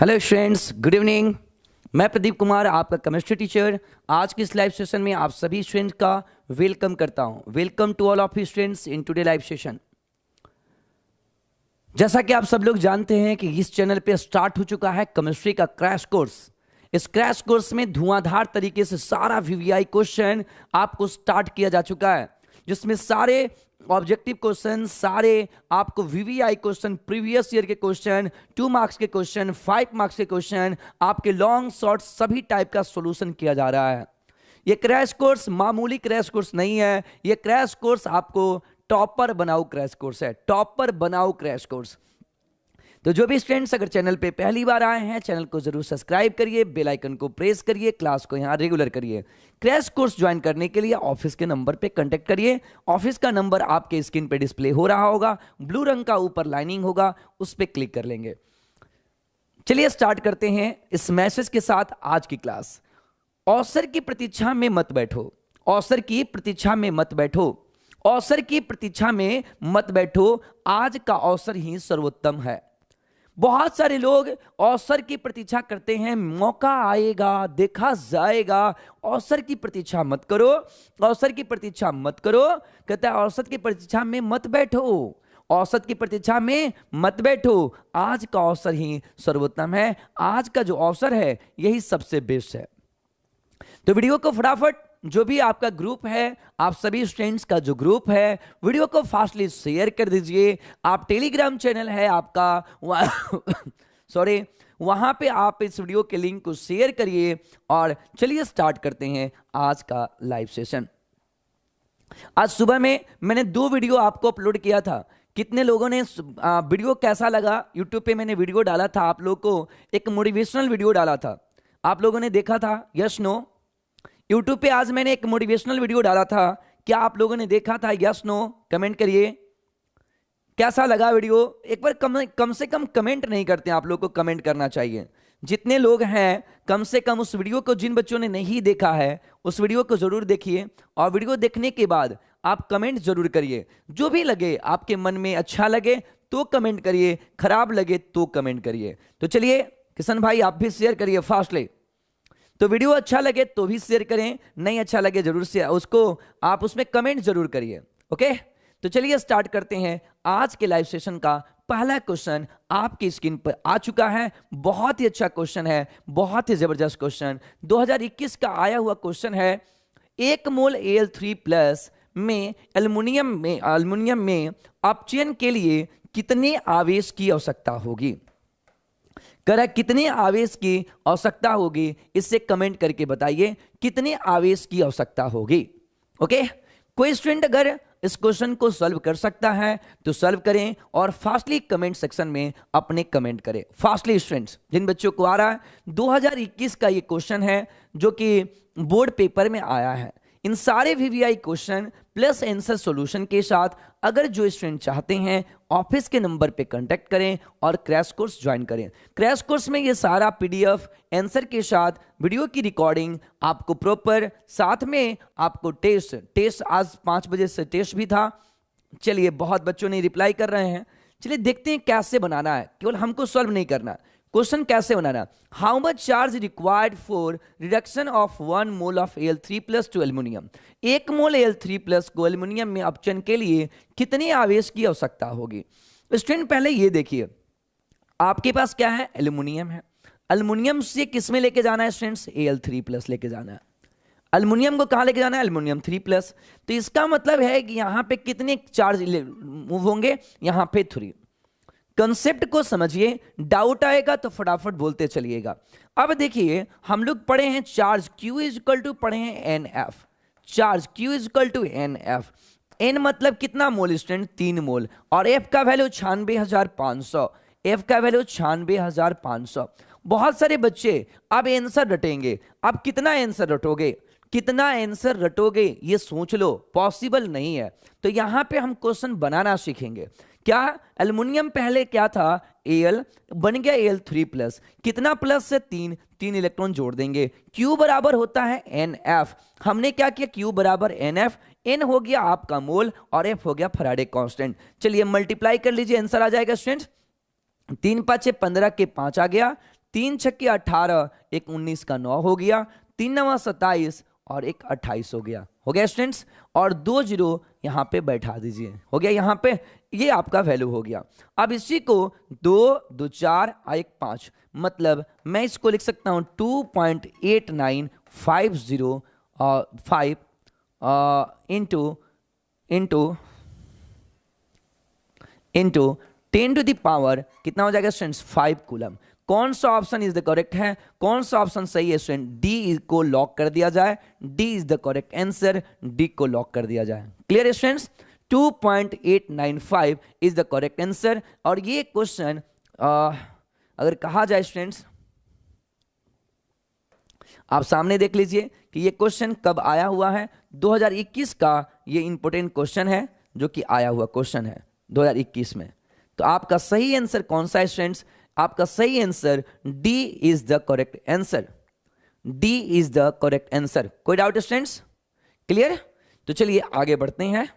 Hello students, good evening. मैं प्रदीप कुमार, आपका chemistry teacher. आज की इस लाइव सेशन में आप सभी स्टूडेंट्स का वेलकम करता हूं। Welcome to all of you students in today live session. जैसा कि आप सब लोग जानते हैं कि इस चैनल पे स्टार्ट हो चुका है केमिस्ट्री का क्रैश कोर्स। इस क्रैश कोर्स में धुआंधार तरीके से सारा वीवीआई क्वेश्चन आपको स्टार्ट किया जा चुका है, जिसमें सारे ऑब्जेक्टिव क्वेश्चन, सारे आपको वीवीआई क्वेश्चन, प्रीवियस ईयर के क्वेश्चन, 2 मार्क्स के क्वेश्चन, 5 मार्क्स के क्वेश्चन, आपके लॉन्ग शॉर्ट सभी टाइप का सॉल्यूशन किया जा रहा है। ये क्रैश कोर्स मामूली क्रैश कोर्स नहीं है, ये क्रैश कोर्स आपको टॉपर बनाओ क्रैश कोर्स है। टॉपर बनाओ क्रैश कोर्स। तो जो भी स्टूडेंट्स अगर चैनल पे पहली बार आए हैं, चैनल को जरूर सब्सक्राइब करिए, बेल आइकन को प्रेस करिए, क्लास को यहाँ रेगुलर करिए। क्रैश कोर्स ज्वाइन करने के लिए ऑफिस के नंबर पे कांटेक्ट करिए। ऑफिस का नंबर आपके स्क्रीन पे डिस्प्ले हो रहा होगा, ब्लू रंग का ऊपर लाइनिंग होगा, उस पर क्लिक कर लेंगे। चलिए स्टार्ट करते हैं इस मैसेज के साथ आज की क्लास। अवसर की प्रतीक्षा में मत बैठो, अवसर की प्रतीक्षा में मत बैठो, अवसर की प्रतीक्षा में मत बैठो, आज का अवसर ही सर्वोत्तम है। बहुत सारे लोग अवसर की प्रतीक्षा करते हैं, मौका आएगा देखा जाएगा। अवसर की प्रतीक्षा मत करो, अवसर की प्रतीक्षा मत करो। कहता है अवसर की प्रतीक्षा में मत बैठो, औसत की प्रतीक्षा में मत बैठो, आज का अवसर ही सर्वोत्तम है। आज का जो अवसर है यही सबसे बेस्ट है। तो वीडियो को फटाफट, जो भी आपका ग्रुप है, आप सभी स्टूडेंट्स का जो ग्रुप है, वीडियो को फास्टली शेयर कर दीजिए। आप टेलीग्राम चैनल है आपका सॉरी, वहां पे आप इस वीडियो के लिंक को शेयर करिए। और चलिए स्टार्ट करते हैं आज का लाइव सेशन। आज सुबह में मैंने 2 वीडियो आपको अपलोड किया था। कितने लोगों ने वीडियो कैसा लगा? यूट्यूब पे मैंने वीडियो डाला था, आप लोगों को एक मोटिवेशनल वीडियो डाला था, आप लोगों ने देखा था? Yes no? यूट्यूब पे आज मैंने एक मोटिवेशनल वीडियो डाला था, क्या आप लोगों ने देखा था? यस नो कमेंट करिए। कैसा लगा वीडियो? एक बार कम से कम कमेंट नहीं करते, आप लोग को कमेंट करना चाहिए। जितने लोग हैं कम से कम उस वीडियो को, जिन बच्चों ने नहीं देखा है उस वीडियो को जरूर देखिए, और वीडियो देखने के बाद आप कमेंट जरूर करिए। जो भी लगे आपके मन में, अच्छा लगे तो कमेंट करिए, खराब लगे तो कमेंट करिए। तो चलिए किशन भाई आप भी शेयर करिए फास्टली। तो वीडियो अच्छा लगे तो भी शेयर करें, नहीं अच्छा लगे जरूर से उसको आप उसमें कमेंट जरूर करिए। ओके, तो चलिए स्टार्ट करते हैं आज के लाइव सेशन का। पहला क्वेश्चन आपकी स्क्रीन पर आ चुका है। बहुत ही अच्छा क्वेश्चन है, बहुत ही जबरदस्त क्वेश्चन, 2021 का आया हुआ क्वेश्चन है। 1 मोल Al3+ में एल्युमिनियम में अपचयन के लिए कितने आवेश की आवश्यकता होगी? करा कितने आवेश की आवश्यकता होगी, इससे कमेंट करके बताइए कितने आवेश की आवश्यकता होगी। ओके, कोई स्टूडेंट अगर इस क्वेश्चन को सॉल्व कर सकता है तो सॉल्व करें, और फास्टली कमेंट सेक्शन में अपने कमेंट करें फास्टली। स्टूडेंट्स जिन बच्चों को आ रहा है, 2021 का ये क्वेश्चन है जो कि बोर्ड पेपर में आया है। इन सारे VVI question plus answer solution के साथ अगर जो स्टूडेंट चाहते हैं ऑफिस के नंबर पे कांटेक्ट करें और क्रैश कोर्स ज्वाइन करें। क्रैश कोर्स में ये सारा पीडीएफ आंसर के साथ वीडियो की रिकॉर्डिंग आपको प्रॉपर, साथ में आपको टेस्ट आज 5 बजे से टेस्ट भी था। चलिए बहुत बच्चों ने रिप्लाई कर रहे हैं, चलिए देखते हैं कैसे बनाना है। केवल हमको सॉल्व नहीं करना, क्वेश्चन कैसे बनाना। How much charge required for reduction of 1 mole of Al3+ to aluminium? 1 mole Al3+ को एल्युमिनियम में अपचयन के लिए कितने आवेश की आवश्यकता होगी? स्टूडेंट पहले ये देखिए, आपके पास क्या है? एल्युमिनियम है। एल्युमिनियम से किस में लेके जाना है स्टूडेंट्स? Al3+ लेके जाना है। एल्युमिनियम को कहां लेके जाना है? एल्युमिनियम 3+। तो इसका मतलब है कि यहां पे कितने चार्ज मूव होंगे? यहां पे 3। कंसेप्ट को समझिए, डाउट आएगा तो फटाफट बोलते चलिएगा। अब देखिए हम लोग पढ़े हैं चार्ज Q इक्वल टू पढ़े हैं NF। Charge Q equal to NF। N मतलब कितना मोल स्टूडेंट? 3 मोल। और F का वैल्यू 96,500। F का वैल्यू 96,500। बहुत सारे बच्चे अब आंसर रटेंगे। अब कितना आंसर रटोगे, कितना आंसर रटोगे ये सोच लो, पॉसिबल नहीं है। तो यहां पे हम क्वेश्चन बनाना सीखेंगे। क्या एल्युमिनियम पहले क्या था? Al बन गया Al3+। कितना प्लस से? 3 इलेक्ट्रॉन जोड़ देंगे। Q बराबर होता है NF। हमने क्या किया? Q बराबर NF। N हो गया आपका मोल और F हो गया फैराडे कांस्टेंट। चलिए मल्टीप्लाई कर लीजिए, आंसर आ जाएगा स्टूडेंट। 3 5 15 के 5 आ गया, 3 छक्के 18, एक 19 का 9 हो गया, 3 9 27 और एक 28 हो गया स्टूडेंट्स। और 2 जीरो यहाँ पे बैठा दीजिए, हो गया यहाँ पे, ये आपका वैल्यू हो गया। अब इसी को 2 2 4 1 5, मतलब मैं इसको लिख सकता हूँ 2.8950 इंटू 10 टू द पावर कितना हो जाएगा स्टूडेंट्स 5 कूलम। कौन सा ऑप्शन इज द करेक्ट है, कौन सा ऑप्शन सही है स्टूडेंट? डी को लॉक कर दिया जाए, D is the correct answer, D को लॉक कर दिया जाए। Clear students, 2.895 is the correct answer. और ये क्वेश्चन अगर कहा जाए स्टूडेंट्स, आप सामने देख लीजिए कि ये क्वेश्चन कब आया हुआ है, 2021 का ये इंपॉर्टेंट क्वेश्चन है जो कि आया हुआ क्वेश्चन है 2021 में। तो आपका सही आंसर कौन सा है स्टूडेंट्स? आपका सही answer D is the correct answer, D is the correct answer. कोई डाउट स्टूडेंट्स? क्लियर? तो चलिए आगे बढ़ते हैं,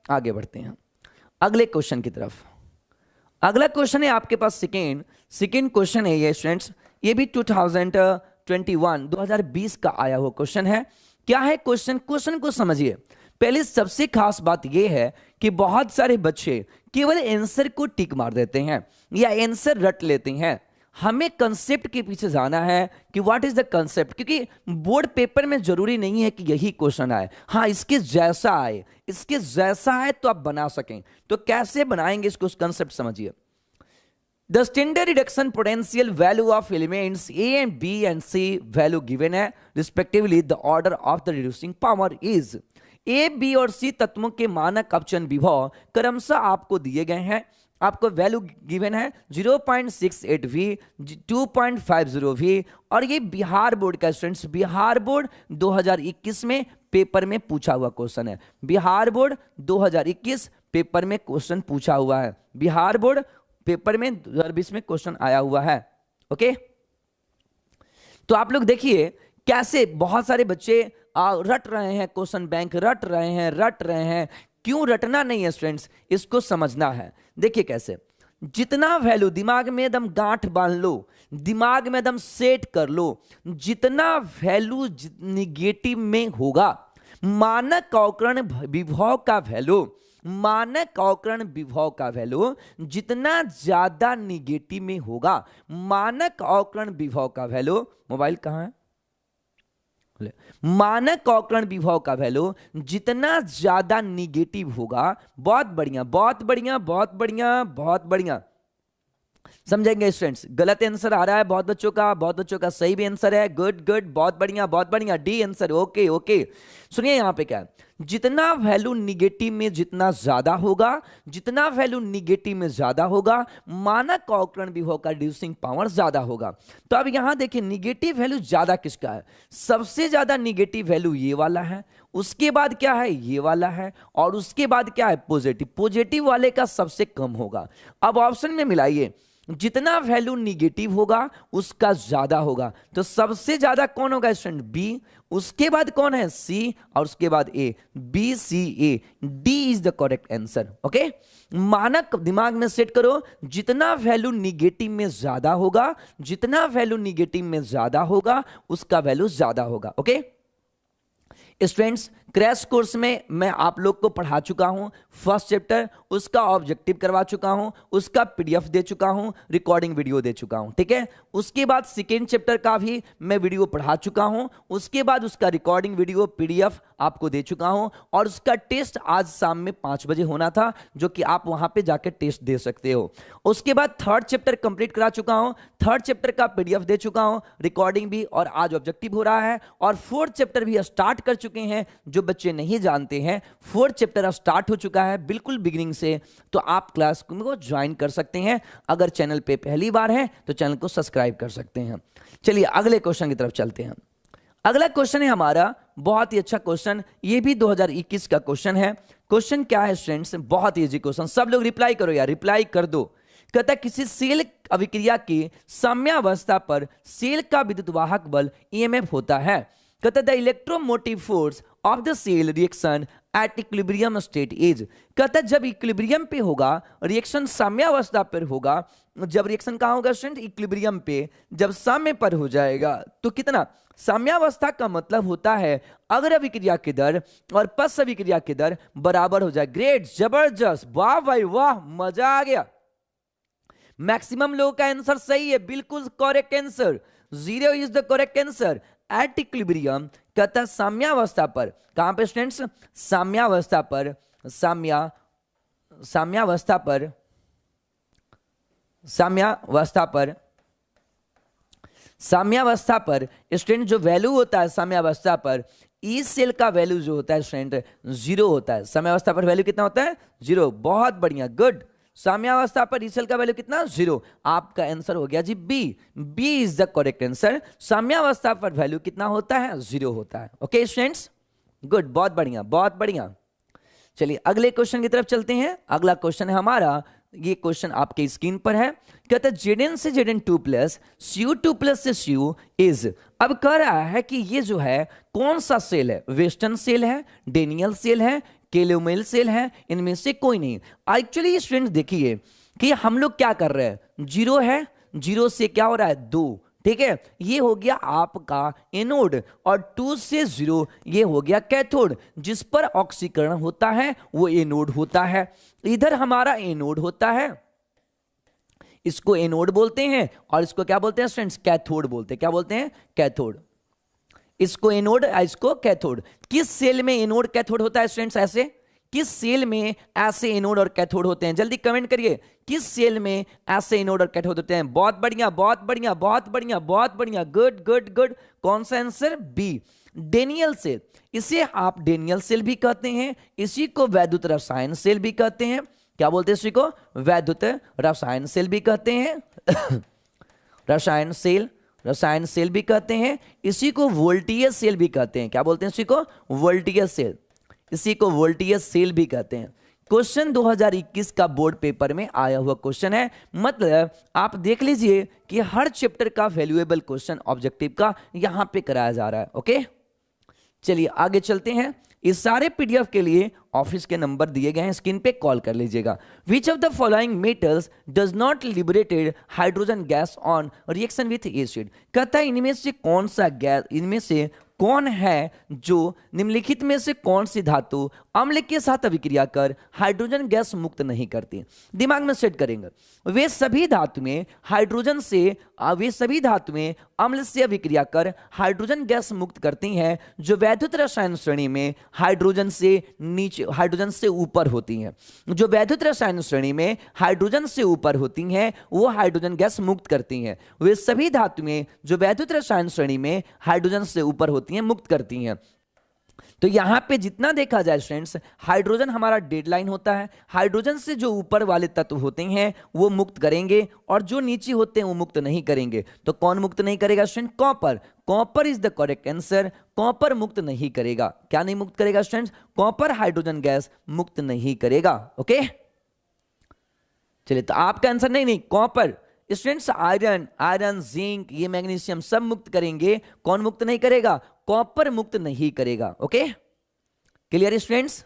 आगे बढ़ते हैं अगले क्वेश्चन की तरफ। अगला क्वेश्चन है आपके पास सेकेंड क्वेश्चन है ये स्टूडेंट्स, ये भी 2020 का आया हुआ क्वेश्चन है। क्या है क्वेश्चन? क्वेश्चन को समझिए। पहले सबसे खास बात यह है कि बहुत सारे बच्चे केवल आंसर को टिक मार देते हैं या आंसर रट लेते हैं। हमें कंसेप्ट के पीछे जाना है कि व्हाट इज द कंसेप्ट, क्योंकि बोर्ड पेपर में जरूरी नहीं है कि यही क्वेश्चन आए, हाँ इसके जैसा आए, इसके जैसा आए तो आप बना सकें। तो कैसे बनाएंगे इसको, कंसेप्ट समझिए। The standard reduction potential value of elements A and B and C value given है respectively, the order of the reducing power is। A, B और C तत्वों के मानक अपचन विभव क्रमशः आपको दिए गए हैं। आपको वैल्यू गिवन है 0.68 V, 2.50 V। और ये बिहार बोर्ड का स्टूडेंट्स, बिहार बोर्ड 2021 में पेपर में पूछा हुआ क्वेश्चन है। बिहार बोर्ड 2021 पेपर में क्वेश्चन पूछा हुआ है, बिहार बोर्ड पेपर में 2020 में क्वेश्चन आया हुआ है। ओके, तो आप लोग देखिए कैसे बहुत सारे बच्चे रट रहे हैं, क्वेश्चन बैंक रट रहे हैं। क्यों रटना नहीं है स्टूडेंट्स, इसको समझना है। देखिए कैसे, जितना वैल्यू दिमाग में एकदम गांठ बांध लो, दिमाग में एकदम सेट कर लो, जितना वैल्यू निगेटिव में होगा, मानक अवकरण विभव का वैल्यू, मानक अवकरण विभव का वैल्यू जितना ज्यादा निगेटिव में होगा, मानक अवकरण विभव का वैल्यू, मोबाइल कहां है, मानक अवकरण विभव का वैल्यू जितना ज्यादा निगेटिव होगा, बहुत बढ़िया बहुत बढ़िया बहुत बढ़िया बहुत बढ़िया, समझेंगे स्टूडेंट्स। गलत आंसर आ रहा है बहुत बच्चों का सही भी आंसर है, गुड गुड बहुत बढ़िया डी आंसर। ओके ओके, सुनिए यहां पे क्या है, जितना वैल्यू निगेटिव में जितना ज्यादा होगा, जितना वैल्यू निगेटिव में ज्यादा होगा, मानक अवकरण विभव का रिड्यूसिंग पावर ज्यादा होगा। तो अब यहां देखिए निगेटिव वैल्यू ज्यादा किसका है, सबसे ज्यादा निगेटिव वैल्यू ये वाला है, उसके बाद क्या है ये वाला है, और उसके बाद क्या है पॉजिटिव, पॉजिटिव वाले का सबसे कम होगा। अब ऑप्शन में मिलाइए, जितना वैल्यू निगेटिव होगा उसका ज्यादा होगा, तो सबसे ज्यादा कौन होगा स्टूडेंट? बी, उसके बाद कौन है? सी, और उसके बाद A, B C A, D is the correct answer. Okay, मानक दिमाग में सेट करो, जितना वैल्यू निगेटिव में ज्यादा होगा, जितना वैल्यू निगेटिव में ज्यादा होगा उसका वैल्यू ज्यादा होगा। ओके स्टूडेंट्स, क्रैश कोर्स में मैं आप लोग को पढ़ा चुका हूं फर्स्ट चैप्टर, उसका ऑब्जेक्टिव करवा चुका हूं, उसका पीडीएफ दे चुका हूं, रिकॉर्डिंग वीडियो दे चुका हूं, ठीक है। उसके बाद सेकेंड चैप्टर का भी मैं वीडियो पढ़ा चुका हूं, उसके बाद उसका रिकॉर्डिंग वीडियो पीडीएफ आपको दे चुका हूं, और उसका टेस्ट आज शाम में 5 बजे होना था, जो कि आप वहां पे जाकर टेस्ट दे सकते हो। उसके बाद थर्ड चैप्टर कंप्लीट करा चुका हूं, थर्ड चैप्टर का पीडीएफ दे चुका हूं, रिकॉर्डिंग भी, और आज ऑब्जेक्टिव हो रहा है, और फोर्थ चैप्टर भी स्टार्ट कर चुके हैं। जो बच्चे नहीं जानते हैं, फोर्थ चैप्टर स्टार्ट हो चुका है बिल्कुल बिगिनिंग से, तो आप क्लास को ज्वाइन कर सकते हैं। अगर चैनल पे पहली बार है तो चैनल को सब्सक्राइब कर सकते हैं। चलिए अगले क्वेश्चन की तरफ चलते हैं। अगला क्वेश्चन है हमारा बहुत ही अच्छा क्वेश्चन, ये भी 2021 का क्वेश्चन है। क्वेश्चन क्या है स्टूडेंट्स? बहुत इजी क्वेश्चन, सब लोग रिप्लाई करो यार, रिप्लाई कर दो। कहता है किसी सेल अभिक्रिया की साम्यावस्था पर सेल का विद्युत वाहक बल ईएमएफ होता है। कहता है the electromotive force of the cell reaction at equilibrium state is. कहता है जब इक्विलिब्रियम पे होगा रिएक्शन साम्यावस्था पर होगा, जब रिएक्शन कहां होगा स्टूडेंट, इक्विलिब्रियम पे, जब साम्य पर हो जाएगा तो कितना, साम्यावस्था का मतलब होता है अगर अभिक्रिया की दर और पश्च अभिक्रिया की दर बराबर हो जाए। ग्रेट, जबरदस्त, वाह भाई वाह, मजा आ गया। मैक्सिमम लोगों का आंसर सही है, बिल्कुल correct answer, 0 is the correct answer. At equilibrium कहता है साम्यावस्था पर, कहां पे स्टूडेंट्स, साम्यावस्था पर, साम्यावस्था पर, साम्यावस्था पर, साम्यावस्था पर स्टूडेंट जो वैल्यू होता है साम्यावस्था पर, ई सेल का वैल्यू जो होता है स्टूडेंट 0 होता है। साम्यावस्था पर वैल्यू कितना होता है, 0। बहुत बढ़िया, गुड। साम्यावस्था पर ई सेल का वैल्यू कितना, 0। आपका आंसर हो गया जी B, B is the correct answer. साम्यावस्था पर वैल्यू कितना होता है, 0 होता है। ओके स्टूडेंट्स, गुड, बहुत बढ़िया बहुत बढ़िया। चलिए अगले क्वेश्चन की तरफ चलते हैं। अगला क्वेश्चन है हमारा, ये क्वेश्चन आपके स्क्रीन पर है। कहता है Zn से Zn2 प्लस Cu2 प्लस से Cu इज। अब कह रहा है कि ये जो है कौन सा सेल है, वेस्टर्न सेल है, डेनियल सेल है, केलोमेल सेल है, इनमें से कोई नहीं। एक्चुअली स्टूडेंट्स देखिए कि हम लोग क्या कर रहे हैं, 0 है, 0 से क्या हो रहा है 2, ठीक है, ये हो गया आपका एनोड, और 2 से 0 ये हो गया कैथोड। जिस पर ऑक्सीकरण होता है वो एनोड होता है। इधर हमारा एनोड होता है, इसको एनोड बोलते हैं, और इसको क्या बोलते हैं स्टूडेंट्स, कैथोड बोलते हैं। क्या बोलते हैं, कैथोड। इसको एनोड, इसको कैथोड। किस सेल में एनोड कैथोड होता है स्टूडेंट्स, ऐसे किस सेल में ऐसे एनोड और कैथोड होते हैं, जल्दी कमेंट करिए, किस सेल में ऐसे एनोड और कैथोड होते हैं। बहुत बढ़िया बहुत बढ़िया बहुत बढ़िया बहुत बढ़िया, गुड गुड गुड। कौन सा आंसर, बी, डेनियल सेल। इसे आप डेनियल सेल भी कहते हैं, इसी को वैद्युत रसायन सेल भी कहते हैं। क्या बोलते हैं इसी को, वैद्युत रसायन सेल भी कहते हैं रसायन सेल, रसायन सेल भी कहते हैं। इसी को वोल्टीय सेल भी कहते हैं। क्या बोलते हैं इसी को, वोल्टीय सेल, इसी को वोल्टीय सेल भी कहते हैं। क्वेश्चन 2021 का बोर्ड पेपर में आया हुआ क्वेश्चन है। मतलब आप देख लीजिए कि हर चैप्टर का वैल्यूएबल क्वेश्चन ऑब्जेक्टिव का यहां पे कराया जा रहा है। ओके, चलिए आगे चलते हैं। इस सारे पीडीएफ के लिए ऑफिस के नंबर दिए गए हैं, स्क्रीन पे कॉल कर लीजिएगा। Which of the following metals does not liberated hydrogen gas on reaction with acid. कहता है इनमें से कौन सा गैस, इनमें से कौन है जो निम्नलिखित में से कौन सी धातु अम्ल के साथ अभिक्रिया कर हाइड्रोजन गैस मुक्त नहीं करती। दिमाग में सेट करेंगे, वे सभी धातुएं हाइड्रोजन से, वे सभी धातुएं अम्ल से अभिक्रिया कर हाइड्रोजन गैस मुक्त करती हैं जो वैद्युत रसायन श्रेणी में हाइड्रोजन से नीचे, हाइड्रोजन से ऊपर होती हैं। जो वैद्युत रसायन श्रेणी में हाइड्रोजन से ऊपर होती हैं वो हाइड्रोजन गैस मुक्त करती हैं। वे सभी धातुएं जो वैद्युत रसायन श्रेणी में हाइड्रोजन से ऊपर होती हैं मुक्त करती हैं। तो यहां पे जितना देखा जाए स्टूडेंट्स, हाइड्रोजन हमारा डेडलाइन होता है। हाइड्रोजन से जो ऊपर वाले तत्व होते हैं वो मुक्त करेंगे और जो नीचे होते हैं वो मुक्त नहीं करेंगे। तो कौन मुक्त नहीं करेगा student, copper. Copper is the correct answer. Copper मुक्त नहीं करेगा। क्या नहीं मुक्त करेगा स्टूडेंट्स, कॉपर हाइड्रोजन गैस मुक्त नहीं करेगा। ओके, चलिए तो आपका आंसर नहीं, copper. Students iron, iron, zinc, ये मैग्नीशियम सब मुक्त करेंगे। कौन मुक्त नहीं करेगा, कॉपर मुक्त नहीं करेगा। Okay, clear students.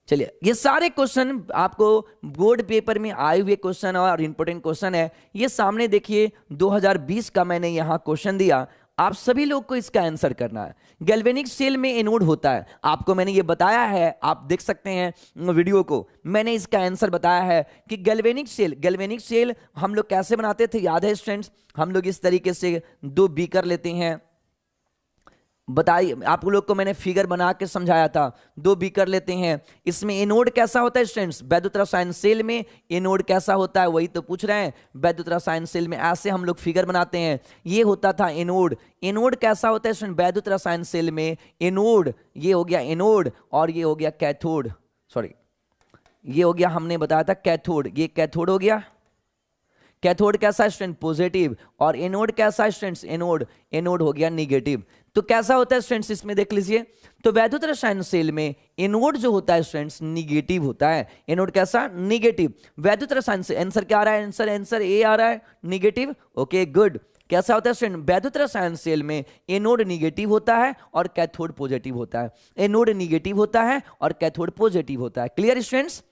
चलिए ये सारे क्वेश्चन आपको बोर्ड पेपर में आए हुए क्वेश्चन और इंपॉर्टेंट क्वेश्चन है। ये सामने देखिए 2020 का मैंने यहां क्वेश्चन दिया, आप सभी लोग को इसका आंसर करना है। गैल्वेनिक सेल में एनोड होता है, आपको मैंने ये बताया है, आप देख सकते हैं वीडियो को, मैंने इसका आंसर बताया है कि गैल्वेनिक सेल हम लोग कैसे बनाते थे, याद है स्टूडेंट्स। हम लोग इस तरीके से 2 बीकर लेते हैं, बताइए आप लोग को मैंने फिगर बना के समझाया था। 2 बीकर लेते हैं, इसमें एनोड कैसा होता है स्टूडेंट्स, वैद्युत रसायन सेल में एनोड कैसा होता है वही तो पूछ रहे हैं। वैद्युत रसायन सेल में ऐसे हम लोग फिगर बनाते हैं, ये होता था एनोड। एनोड कैसा होता है स्टूडेंट, वैद्युत रसायन सेल में एनोड, ये हो गया एनोड और ये हो गया कैथोड, सॉरी ये हो गया, हमने बताया था कैथोड, ये कैथोड हो गया। कैथोड कैसा स्टूडेंट, पॉजिटिव, और एनोड कैसा स्टूडेंट्स, एनोड हो गया निगेटिव। तो कैसा होता है स्टूडेंट्स, इसमें देख लीजिए, तो वैद्युत रसायन सेल में एनोड जो होता है स्टूडेंट्स निगेटिव होता है। एनोड कैसा, निगेटिव। वैद्युत रसायन से आंसर क्या आ रहा है, आंसर ए आ रहा है, निगेटिव। Okay good. कैसा होता है स्टूडेंट? वैद्युत रसायन सेल में एनोड निगेटिव होता है और कैथोड पॉजिटिव होता है। एनोड निगेटिव होता है और कैथोड पॉजिटिव होता है। Clear students?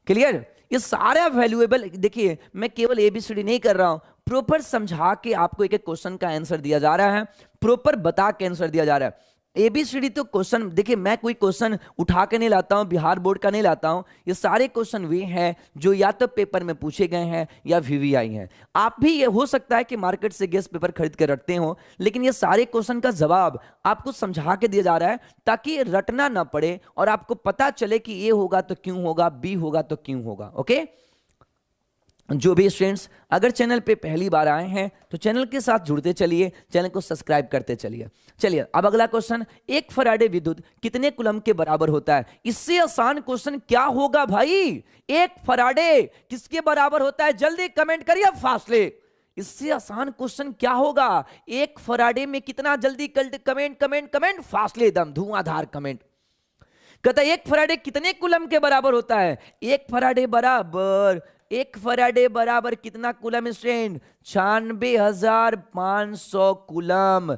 क्लियर? ये सारा वैल्यूएबल, देखिए मैं केवल एबीसीडी नहीं कर रहा हूं, प्रॉपर समझा के आपको एक एक क्वेश्चन का आंसर दिया जा रहा है, प्रॉपर बता के आंसर दिया जा रहा है। एबीसीडी तो क्वेश्चन, देखिए मैं कोई क्वेश्चन उठा के नहीं लाता हूं, बिहार बोर्ड का नहीं लाता हूं, ये सारे क्वेश्चन वे हैं जो या तो पेपर में पूछे गए हैं या वीवीआई हैं। आप भी, ये हो सकता है कि मार्केट से गेस्ट पेपर खरीद के रखते हो, लेकिन ये सारे क्वेश्चन का जवाब आपको समझा के दिया जा रहा है ताकि रटना ना पड़े और आपको पता चले कि ए होगा तो क्यों होगा, बी होगा तो क्यों होगा। ओके, जो भी स्टूडेंट्स अगर चैनल पे पहली बार आए हैं तो चैनल के साथ जुड़ते चलिए, चैनल को सब्सक्राइब करते चलिए। चलिए अब अगला क्वेश्चन, एक फराडे विद्युत कितने कूलम के बराबर होता है? इससे आसान क्वेश्चन क्या होगा भाई? एक फराडे किसके बराबर होता है? जल्दी कमेंट करिए फासले। इससे आसान क्वेश्चन क्या होगा? एक फराडे में कितना? जल्दी कमेंट कमेंट कमेंट, फासले दम धुआंधार कमेंट। कहता है एक फराडे कितने कूलम के बराबर होता है? एक फराडे बराबर, एक फराडे बराबर कितना कूलम स्ट्रेंथ? 96,500 कूलम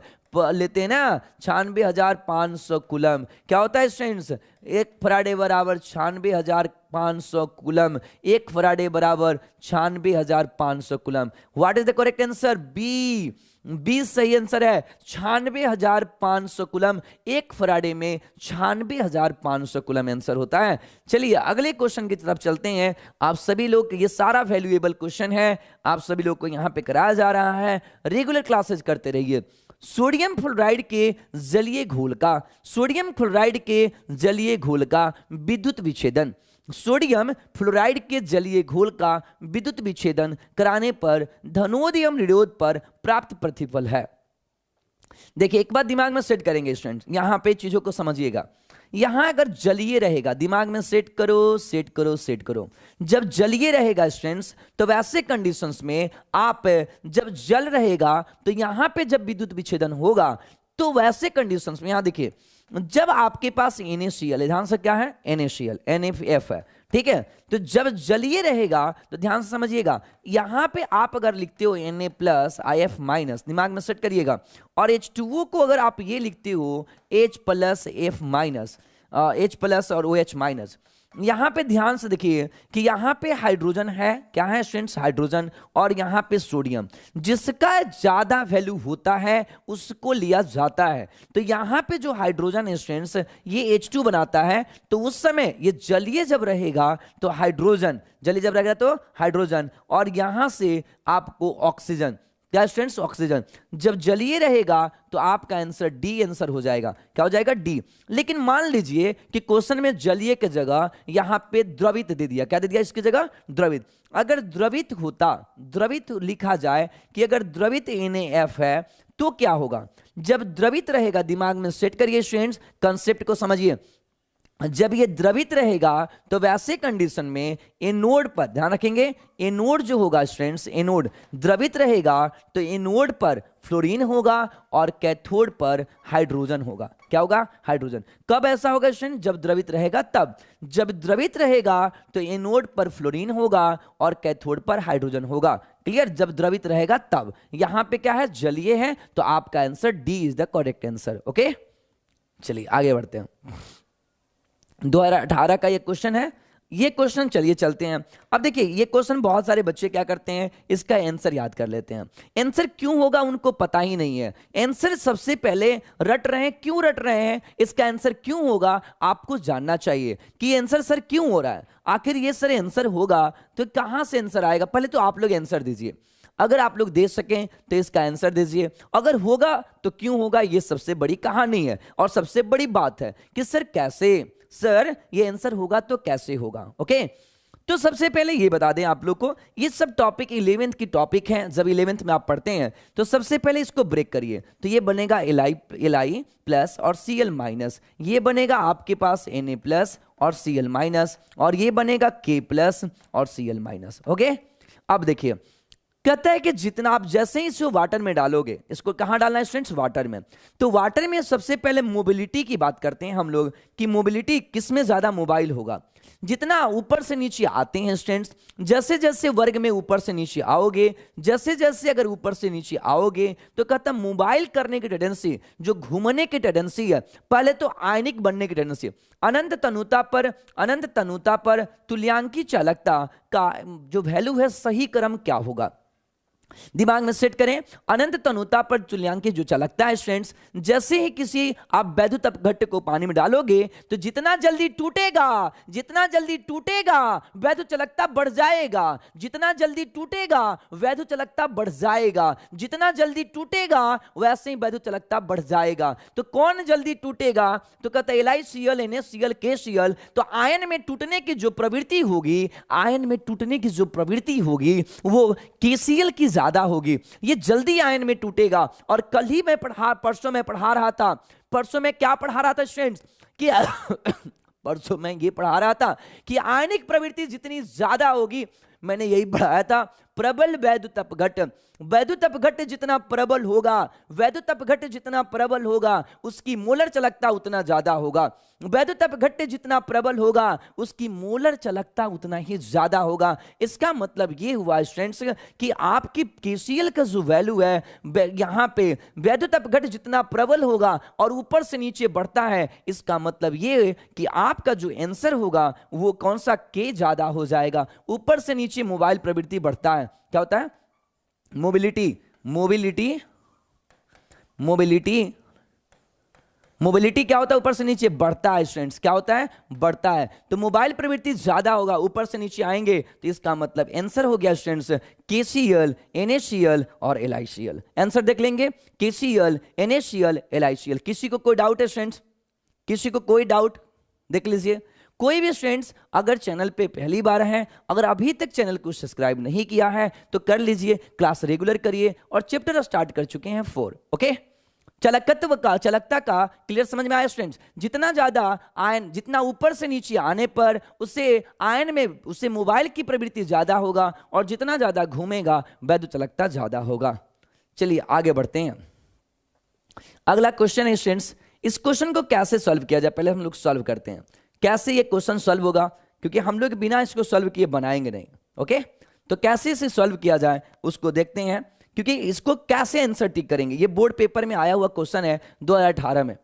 लेते हैं ना, 96,500 कूलम। क्या होता है स्ट्रेंथ? एक फराडे बराबर 96,500 कूलम। एक फराडे बराबर 96,500 coulomb. What is the correct answer? B. B सही आंसर है, 96,500 कूलम। एक फराडे में 96,500 कूलम आंसर होता है। चलिए अगले क्वेश्चन की तरफ चलते हैं। आप सभी लोग, ये सारा वैल्यूएबल क्वेश्चन है, आप सभी लोग को यहां पे कराया जा रहा है, रेगुलर क्लासेस करते रहिए। सोडियम फ्लोराइड के जलीय घोल का, सोडियम फ्लोराइड के जलीय घोल का विद्युत विच्छेदन, सोडियम फ्लोराइड के जलीय घोल का विद्युत विच्छेदन कराने पर धनोदियम निरोध पर प्राप्त प्रतिफल है। देखिए एक बात दिमाग में सेट करेंगे स्टूडेंट, यहां पे चीजों को समझिएगा। यहां अगर जलीय रहेगा, दिमाग में सेट करो सेट करो सेट करो, जब जलीय रहेगा स्टूडेंट्स तो वैसे कंडीशंस में आप, जब जल रहेगा तो यहां पे जब विद्युत विच्छेदन होगा तो वैसे कंडीशंस में, यहां देखिए जब आपके पास NaCl है, ध्यान से क्या है? NaCl, NF है, ठीक है। तो जब जलीय रहेगा तो ध्यान से समझिएगा, यहां पे आप अगर लिखते हो Na+ IF-, दिमाग में सेट करिएगा, और H2O को अगर आप ये लिखते हो H+, F-, H+ और OH-, यहां पे ध्यान से देखिए कि यहां पे हाइड्रोजन है, क्या है स्टूडेंट्स? हाइड्रोजन, और यहां पे सोडियम। जिसका ज्यादा वैल्यू होता है उसको लिया जाता है। तो यहां पे जो हाइड्रोजन है स्टूडेंट्स, ये H2 बनाता है, तो उस समय ये जलीय जब रहेगा तो हाइड्रोजन, जलीय जब रहेगा तो हाइड्रोजन, और यहां से आपको ऑक्सीजन, क्या स्टूडेंट्स? ऑक्सीजन। जब जलीय रहेगा तो आपका आंसर डी आंसर हो जाएगा। क्या हो जाएगा? डी। लेकिन मान लीजिए कि क्वेश्चन में जलीय की जगह यहां पे द्रवित दे दिया। क्या दे दिया इसकी जगह? द्रवित। अगर द्रवित होता, द्रवित लिखा जाए कि अगर द्रवित NaF है तो क्या होगा? जब द्रवित रहेगा, दिमाग में सेट करिए स्टूडेंट्स, कंसेप्ट को समझिए। जब ये द्रवित रहेगा तो वैसे कंडीशन में एनोड पर, ध्यान रखेंगे, एनोड जो होगा स्टूडेंट्स, एनोड द्रवित रहेगा तो एनोड पर फ्लोरीन होगा और कैथोड पर हाइड्रोजन होगा। क्या होगा? हाइड्रोजन। कब ऐसा होगा स्टूडेंट? जब द्रवित रहेगा तब। जब द्रवित रहेगा तो एनोड पर फ्लोरीन होगा और कैथोड पर हाइड्रोजन होगा। क्लियर? जब द्रवित रहेगा तब। यहां पे क्या है? जलीय है, तो आपका answer D is the correct answer. Okay, चलिए आगे बढ़ते हैं। 2018 का ये क्वेश्चन है, ये क्वेश्चन चलिए चलते हैं। अब देखिए ये क्वेश्चन बहुत सारे बच्चे क्या करते हैं, इसका आंसर याद कर लेते हैं। आंसर क्यों होगा उनको पता ही नहीं है। आंसर सबसे पहले रट रहे हैं, क्यों रट रहे हैं, इसका आंसर क्यों होगा आपको जानना चाहिए कि आंसर सर क्यों हो रहा है। आखिर ये सर आंसर होगा तो कहां से आंसर आएगा, पहले तो आप लोग आंसर दीजिए। अगर आप लोग दे सकें तो इसका आंसर दीजिए, अगर होगा तो क्यों होगा, ये सबसे बड़ी कहानी है और सबसे बड़ी बात है कि सर कैसे, सर ये आंसर होगा तो कैसे होगा। ओके, तो सबसे पहले ये बता दें आप लोग को, ये सब टॉपिक 11th की टॉपिक हैं। जब 11th में आप पढ़ते हैं तो सबसे पहले इसको ब्रेक करिए, तो ये बनेगा Li+ और Cl-, ये बनेगा आपके पास Na+ और Cl-, और ये बनेगा K+ और Cl-। ओके, अब देखिए कहता है कि जितना आप जैसे ही इसको वाटर में डालोगे, इसको कहां डालना है स्टूडेंट्स? वाटर में। तो वाटर में सबसे पहले मोबिलिटी की बात करते हैं हम लोग कि मोबिलिटी किस में ज्यादा मोबाइल होगा। जितना ऊपर से नीचे आते हैं स्टूडेंट्स, जैसे जैसे वर्ग में ऊपर से नीचे आओगे, जैसे जैसे अगर ऊपर से नीचे आओगे तो कहता मोबाइल करने की टेंडेंसी, जो घूमने की टेंडेंसी है, पहले तो आयनिक बनने की टेंडेंसी, अनंत तनुता पर तुल्यांकी चालकता का जो वैल्यू है सही क्रम क्या होगा? दिमाग में सेट करें। अनंत तनुता पर तुल्यांकी जो चालकता है स्टूडेंट्स, जैसे ही किसी आप वैद्युत अपघट्ट को पानी में डालोगे तो जितना जल्दी टूटेगा वैद्युत चालकता बढ़ जाएगा, जितना जल्दी टूटेगा वैद्युत चालकता बढ़ जाएगा, जितना जल्दी टूटेगा वैसे ही वैद्युत चालकता बढ़ जाएगा। तो कौन जल्दी टूटेगा? तो कहता है LiCl NaCl KCl। तो आयन में टूटने की जो प्रवृत्ति होगी, वो KCl की ज्यादा होगी, ये जल्दी आयन में टूटेगा। और कल ही मैं परसों में पढ़ा रहा था स्टूडेंट्स कि परसों मैं ये पढ़ा रहा था कि आयनिक प्रवृत्ति जितनी ज्यादा होगी, मैंने यही पढ़ाया था, प्रबल वैद्युत अपघट्ट जितना प्रबल होगा उसकी मोलर चालकता उतना ज्यादा होगा। वैद्युत अपघट्ट जितना प्रबल होगा उसकी मोलर चालकता उतना ही ज्यादा होगा। इसका मतलब ये हुआ स्टूडेंट्स कि आपकी KCl का जो वैल्यू है यहां पे वैद्युत अपघट्ट जितना प्रबल होगा और ऊपर से नीचे बढ़ता है, इसका मतलब ये कि आपका जो आंसर होगा वो कौन सा K ज्यादा हो जाएगा। ऊपर से नीचे मोबाइल प्रवृत्ति बढ़ता है, क्या होता है? मोबिलिटी क्या होता है? ऊपर से नीचे बढ़ता है स्टूडेंट्स, क्या होता है? बढ़ता है। तो मोबाइल प्रवृत्ति ज्यादा होगा, ऊपर से नीचे आएंगे, तो इसका मतलब आंसर हो गया स्टूडेंट्स KCl NaCl और LiCl। आंसर देख लेंगे, KCl NaCl LiCl। किसी को कोई डाउट है स्टूडेंट्स? किसी को कोई डाउट? देख लीजिए। कोई भी स्टूडेंट्स अगर चैनल पे पहली बार हैं, अगर अभी तक चैनल को सब्सक्राइब नहीं किया है तो कर लीजिए, क्लास रेगुलर करिए और चैप्टर स्टार्ट कर चुके हैं 4। ओके, चालकता का क्लियर समझ में आया स्टूडेंट्स? जितना ज्यादा आयन, जितना ऊपर से नीचे आने पर उससे मोबाइल की प्रवृत्ति ज्यादा होगा और जितना ज्यादा घूमेगा वैद्युत चालकता ज्यादा होगा। चलिए आगे बढ़ते हैं। अगला क्वेश्चन है स्टूडेंट्स, इस क्वेश्चन को कैसे सॉल्व किया जाए, पहले हम लोग सॉल्व करते हैं। कैसे ये क्वेश्चन सॉल्व होगा, क्योंकि हम लोग बिना इसको सॉल्व किए बनाएंगे नहीं। ओके, तो कैसे इसे सॉल्व किया जाए उसको देखते हैं, क्योंकि इसको कैसे आंसर टिक करेंगे। ये बोर्ड पेपर में आया हुआ क्वेश्चन है 2018 में।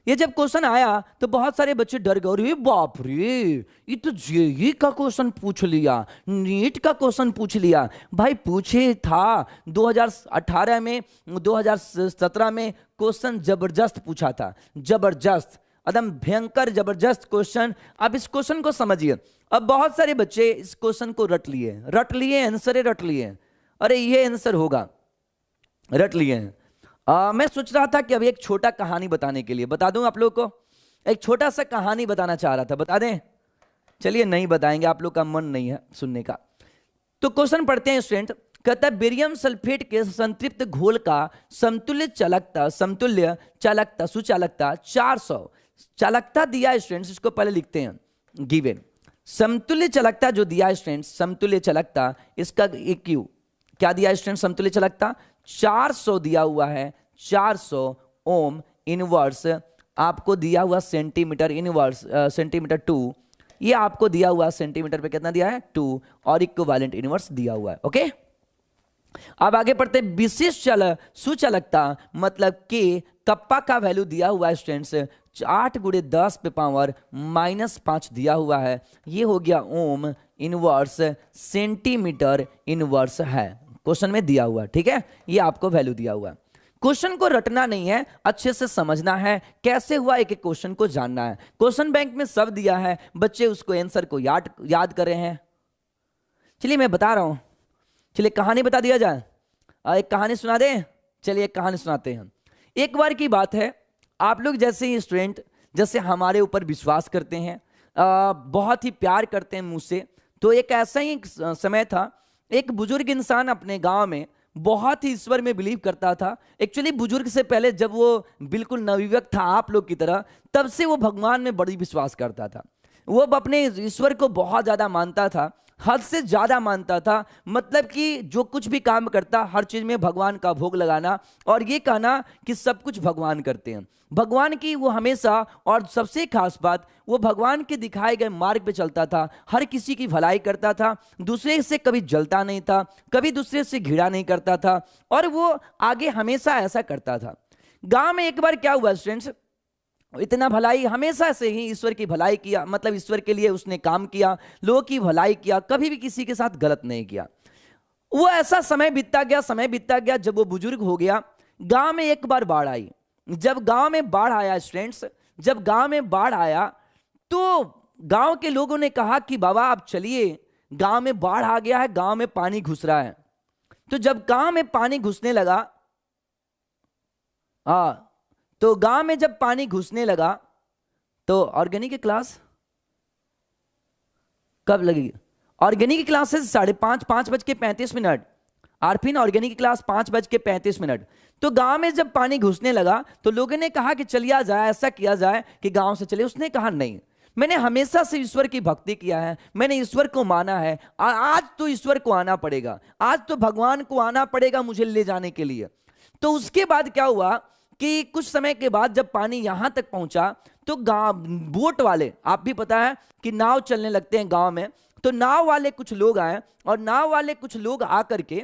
ये जब क्वेश्चन आया तो बहुत सारे बच्चे डर गए, अरे बाप रे, ये तो JEE का क्वेश्चन पूछ लिया, नीट का क्वेश्चन पूछ लिया। भाई पूछे था 2018 में, 2017 में क्वेश्चन जबरदस्त पूछा था, जबरदस्त, एकदम भयंकर जबरदस्त क्वेश्चन। अब इस क्वेश्चन को समझिए। अब बहुत सारे बच्चे इस क्वेश्चन को रट लिए, आंसर रट लिए, अरे ये आंसर होगा, रट लिए हैं। मैं सोच रहा था कि अभी एक छोटा कहानी बताने के लिए बता दूं आप लोगों को, एक छोटा सा कहानी बताना चाह रहा था, बता दें? चलिए नहीं बताएंगे, आप लोग का मन नहीं है सुनने का। तो क्वेश्चन पढ़ते हैं स्टूडेंट। कहता है बेरियम सल्फेट के संतृप्त घोल का समतुल्य चालकता सुचालकता 400 चालकता दिया स्टूडेंट्स। इसको पहले लिखते हैं, गिवन समतुल्य चालकता जो दिया स्टूडेंट्स, समतुल्य चालकता इसका क्यू क्या दिया स्टूडेंट? समतुल्य चालकता 400 दिया हुआ है, 400 ओम इनवर्स आपको दिया हुआ सेंटीमीटर इनवर्स, सेंटीमीटर 2, ये आपको दिया हुआ सेंटीमीटर पे कितना दिया है? 2, और इक्विवेलेंट इनवर्स दिया हुआ है। ओके, अब आगे पढ़ते हैं। विशिष्ट सुचालकता मतलब कि कप्पा का वैल्यू दिया हुआ है स्टूडेंट्स 8 × 10 पे पावर -5 दिया हुआ है, ये हो गया ओम इनवर्स सेंटीमीटर इनवर्स है, क्वेश्चन में दिया हुआ। ठीक है, ये आपको वैल्यू दिया हुआ है। क्वेश्चन को रटना नहीं है, अच्छे से समझना है कैसे हुआ, एक एक क्वेश्चन को जानना है। क्वेश्चन बैंक में सब दिया है, बच्चे उसको आंसर को याद कर रहे हैं। चलिए मैं बता रहा हूं, चलिए कहानी बता दिया जाए, एक कहानी सुना दें। चलिए एक कहानी सुनाते हैं। एक बार की बात है, आप लोग जैसे ही स्टूडेंट जैसे हमारे ऊपर विश्वास करते हैं, बहुत ही प्यार करते हैं मुझसे, तो एक ऐसा ही समय था, एक बुजुर्ग इंसान अपने गांव में बहुत ही ईश्वर में बिलीव करता था। एक्चुअली बुजुर्ग से पहले जब वो बिल्कुल नवयुवक था आप लोग की तरह, तब से वो भगवान में बड़ी विश्वास करता था। वो अपने ईश्वर को बहुत ज्यादा मानता था। हद से ज्यादा मानता था। मतलब कि जो कुछ भी काम करता हर चीज में भगवान का भोग लगाना और ये कहना कि सब कुछ भगवान करते हैं, भगवान की वो हमेशा। और सबसे खास बात, वो भगवान के दिखाए गए मार्ग पे चलता था, हर किसी की भलाई करता था, दूसरे से कभी जलता नहीं था, कभी दूसरे से घृणा नहीं करता था, और वो आगे हमेशा ऐसा करता था। गांव में एक बार क्या हुआ स्टूडेंट्स, इतना भलाई हमेशा से ही ईश्वर की भलाई किया, मतलब ईश्वर के लिए उसने काम किया, लोगों की भलाई किया, कभी भी किसी के साथ गलत नहीं किया। वो ऐसा समय बीतता गया, समय बीतता गया, जब वो बुजुर्ग हो गया, गांव में एक बार बाढ़ आई। जब गांव में बाढ़ आया स्टूडेंट्स, जब गांव में बाढ़ आया तो गांव के लोगों ने कहा कि बाबा आप चलिए, गांव में बाढ़ आ गया है, गांव में पानी घुस रहा है। तो जब गांव में पानी घुसने लगा, तो गांव में जब पानी घुसने लगा तो ऑर्गेनिक की क्लास कब लगेगी? ऑर्गेनिक की क्लासेस 5:30, 5:35। आरफिन ऑर्गेनिक की क्लास 5:35। तो गांव में जब पानी घुसने लगा तो लोगों ने कहा कि चलिए जाए, ऐसा किया जाए कि गांव से चले। उसने कहा नहीं, मैंने हमेशा से ईश्वर की भक्ति किया है, मैंने ईश्वर को माना है, आज तो ईश्वर को आना पड़ेगा, आज तो भगवान को आना पड़ेगा मुझे ले जाने के लिए। तो उसके बाद क्या हुआ कि कुछ समय के बाद जब पानी यहां तक पहुंचा तो गांव बोट वाले, आप भी पता है कि नाव चलने लगते हैं गांव में, तो नाव वाले कुछ लोग आए और नाव वाले कुछ लोग आकर के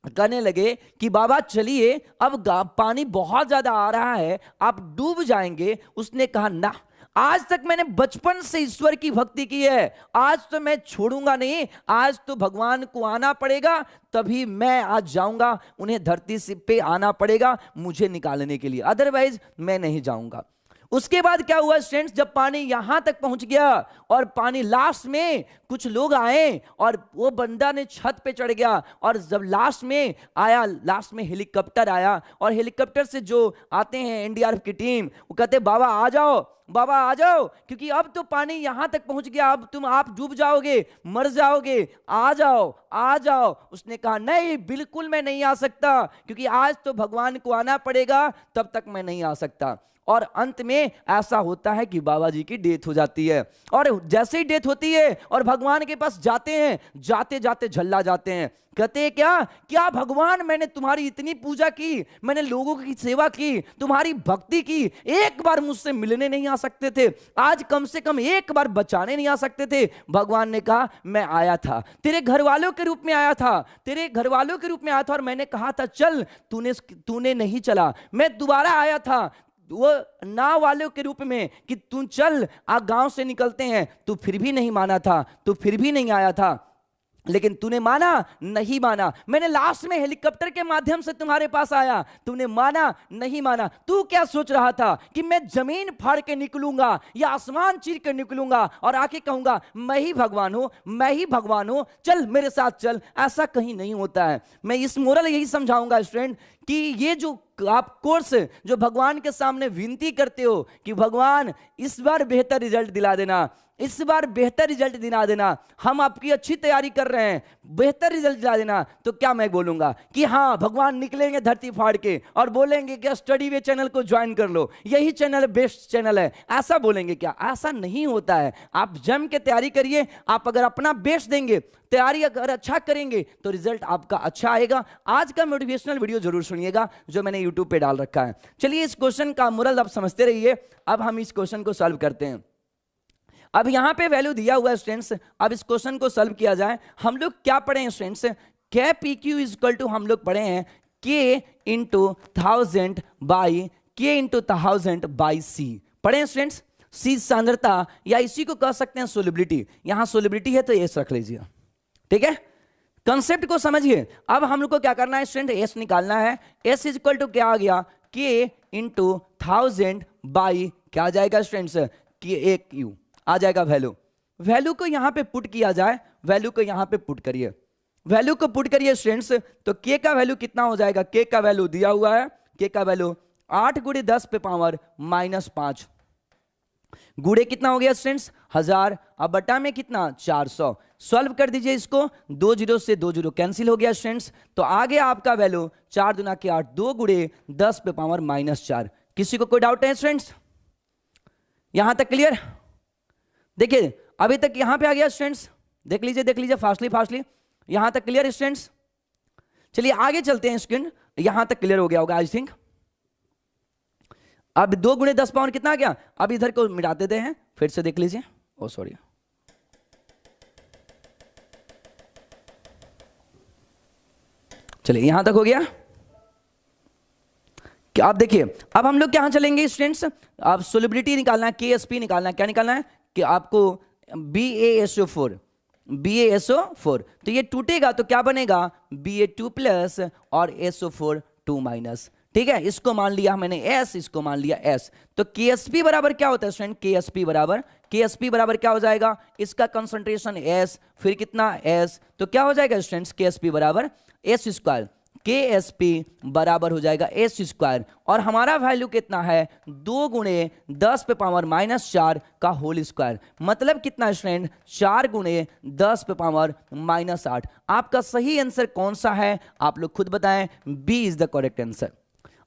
कहने लगे कि बाबा चलिए, अब पानी बहुत ज्यादा आ रहा है, आप डूब जाएंगे। उसने कहा ना, आज तक मैंने बचपन से ईश्वर की भक्ति की है, आज तो मैं छोड़ूंगा नहीं, आज तो भगवान को आना पड़ेगा, तभी मैं आज जाऊंगा, उन्हें धरती से पे आना पड़ेगा मुझे निकालने के लिए, अदरवाइज मैं नहीं जाऊंगा। उसके बाद क्या हुआ स्टूडेंट्स, जब पानी यहां तक पहुंच गया और पानी लास्ट में कुछ लोग आए और वो बंदा ने छत पे चढ़ गया, और जब लास्ट में आया, लास्ट में हेलीकॉप्टर आया, और हेलीकॉप्टर से जो आते हैं एनडीआरएफ की टीम, वो कहते बाबा आ जाओ, बाबा आ जाओ, क्योंकि अब तो पानी यहां तक पहुंच गया, अब आप डूब जाओगे, मर जाओगे, आ जाओ आ जाओ। उसने कहा नहीं, बिल्कुल मैं नहीं आ सकता, क्योंकि आज तो भगवान को आना पड़ेगा, तब तक मैं नहीं आ सकता। और अंत में ऐसा होता है कि बाबा जी की डेथ हो जाती है, और जैसे ही डेथ होती है और भगवान के पास जाते हैं, जाते जाते झल्ला जाते हैं, कहते हैं क्या क्या भगवान, मैंने तुम्हारी इतनी पूजा की, मैंने लोगों की सेवा की, तुम्हारी भक्ति की, एक बार मुझसे मिलने नहीं आ सकते थे, आज कम से कम एक बार बचाने नहीं आ सकते थे? भगवान ने कहा मैं आया था, तेरे घर वालों के रूप में आया था, तेरे घर वालों के रूप में आया था, और मैंने कहा था चल, तूने नहीं चला, मैं दोबारा आया था वो नाव वालों के रूप में कि तू चल, आ गांव से निकलते हैं, तू फिर भी नहीं माना था, तू फिर भी नहीं आया था, लेकिन तूने माना नहीं माना। मैंने लास्ट में हेलीकॉप्टर के माध्यम से तुम्हारे पास आया, तूने माना नहीं माना। तू क्या सोच रहा था कि मैं जमीन फाड़ के निकलूंगा या आसमान चीर के निकलूंगा और आके कहूंगा मैं ही भगवान हूं, मैं ही भगवान हूं, चल मेरे साथ चल? ऐसा कहीं नहीं होता है। मैं इस मोरल यही समझाऊंगा स्टूडेंट कि ये जो आप कोर्स जो भगवान के सामने विनती करते हो कि भगवान इस बार बेहतर रिजल्ट दिला देना, इस बार बेहतर रिजल्ट दिला देना, हम आपकी अच्छी तैयारी कर रहे हैं, बेहतर रिजल्ट दिला देना, तो क्या मैं बोलूंगा कि हाँ भगवान निकलेंगे धरती फाड़ के और बोलेंगे कि स्टडी वे चैनल को ज्वाइन कर लो, यही चैनल बेस्ट चैनल है, ऐसा बोलेंगे क्या? ऐसा नहीं होता है। आप जम के तैयारी करिए, आप अगर अपना बेस्ट देंगे, तैयारी अगर अच्छा करेंगे तो रिजल्ट आपका अच्छा आएगा। आज का मोटिवेशनल वीडियो जरूर सुनिएगा जो मैंने यूट्यूब पे डाल रखा है। चलिए इस क्वेश्चन का मोरल आप समझते रहिए। अब हम इस क्वेश्चन को सॉल्व करते हैं। अब यहां पे वैल्यू दिया हुआ है स्टूडेंट्स, अब इस क्वेश्चन को सॉल्व किया जाए। हम लोग क्या पढ़े हैं students? K P Q is equal to हम लोग पढ़े हैं K into 1000 by K into 1000 by C. पढ़े हैं स्टूडेंट्स? सी सांद्रता, या इसी को कह सकते हैं सोलिबिलिटी। यहां सोलिबिलिटी है तो एस रख लीजिए, ठीक है? कंसेप्ट को समझिए। अब हम लोग को क्या करना है स्टूडेंट? एस निकालना है। एस इज इक्वल टू क्या आ गया? के इंटू 1000 बाई क्या आ जाएगा स्टूडेंट्स? के ए क्यू आ जाएगा वैल्यू। वैल्यू को यहां पे पुट किया जाए, वैल्यू को यहां पे पुट करिए, वैल्यू को पुट करिए स्टूडेंट्स, तो के का वैल्यू कितना हो जाएगा? के का वैल्यू दिया हुआ है, के का वैल्यू 8 गुणे 10 पे पावर -5 गुणे कितना हो गया स्टूडेंट्स? 1000। अब बटा में कितना? 400। सॉल्व कर दीजिए इसको, 2 0 से 2 0 कैंसिल हो गया स्टूडेंट्स, तो आ गया आपका वैल्यू 4 दूना के 8, 2 गुणे 10 पे पावर -4। किसी को कोई डाउट है स्टूडेंट्स? यहां तक क्लियर? देखिए अभी तक यहां पे आ गया स्टूडेंट्स, देख लीजिए फास्टली फास्टली, यहां तक क्लियर स्टूडेंट्स? चलिए आगे चलते हैं स्टूडेंट, यहां तक क्लियर हो गया होगा आई थिंक। अब 2 गुणे 10 पावर कितना आ गया? अब इधर को मिटा देते हैं, फिर से देख लीजिए, ओ सॉरी, चलिए यहां तक हो गया। क्या आप देखिए, अब हम लोग कहां चलेंगे स्टूडेंट्स? अब सोलिबिलिटी निकालना है, KSP निकालना है। क्या निकालना है? कि आपको BaSO4, BaSO4, तो ये टूटेगा तो क्या बनेगा? Ba2 प्लस और SO4 2 माइनस। ठीक है, इसको मान लिया मैंने S, इसको मान लिया S। तो KSP बराबर क्या होता है स्टूडेंट? KSP बराबर क्या हो जाएगा? इसका कंसंट्रेशन S, फिर कितना S, तो क्या हो जाएगा स्टूडेंट्स? KSP बराबर S स्क्वायर। KSP बराबर हो जाएगा S स्क्वायर, और हमारा वैल्यू कितना है? 2 गुणे 10 पे पावर माइनस 4 का होल स्क्वायर। मतलब कितना स्टूडेंट? 4 गुणे 10 पे पावर माइनस 8। आपका सही आंसर कौन सा है? आप लोग खुद बताएं। B is the correct answer.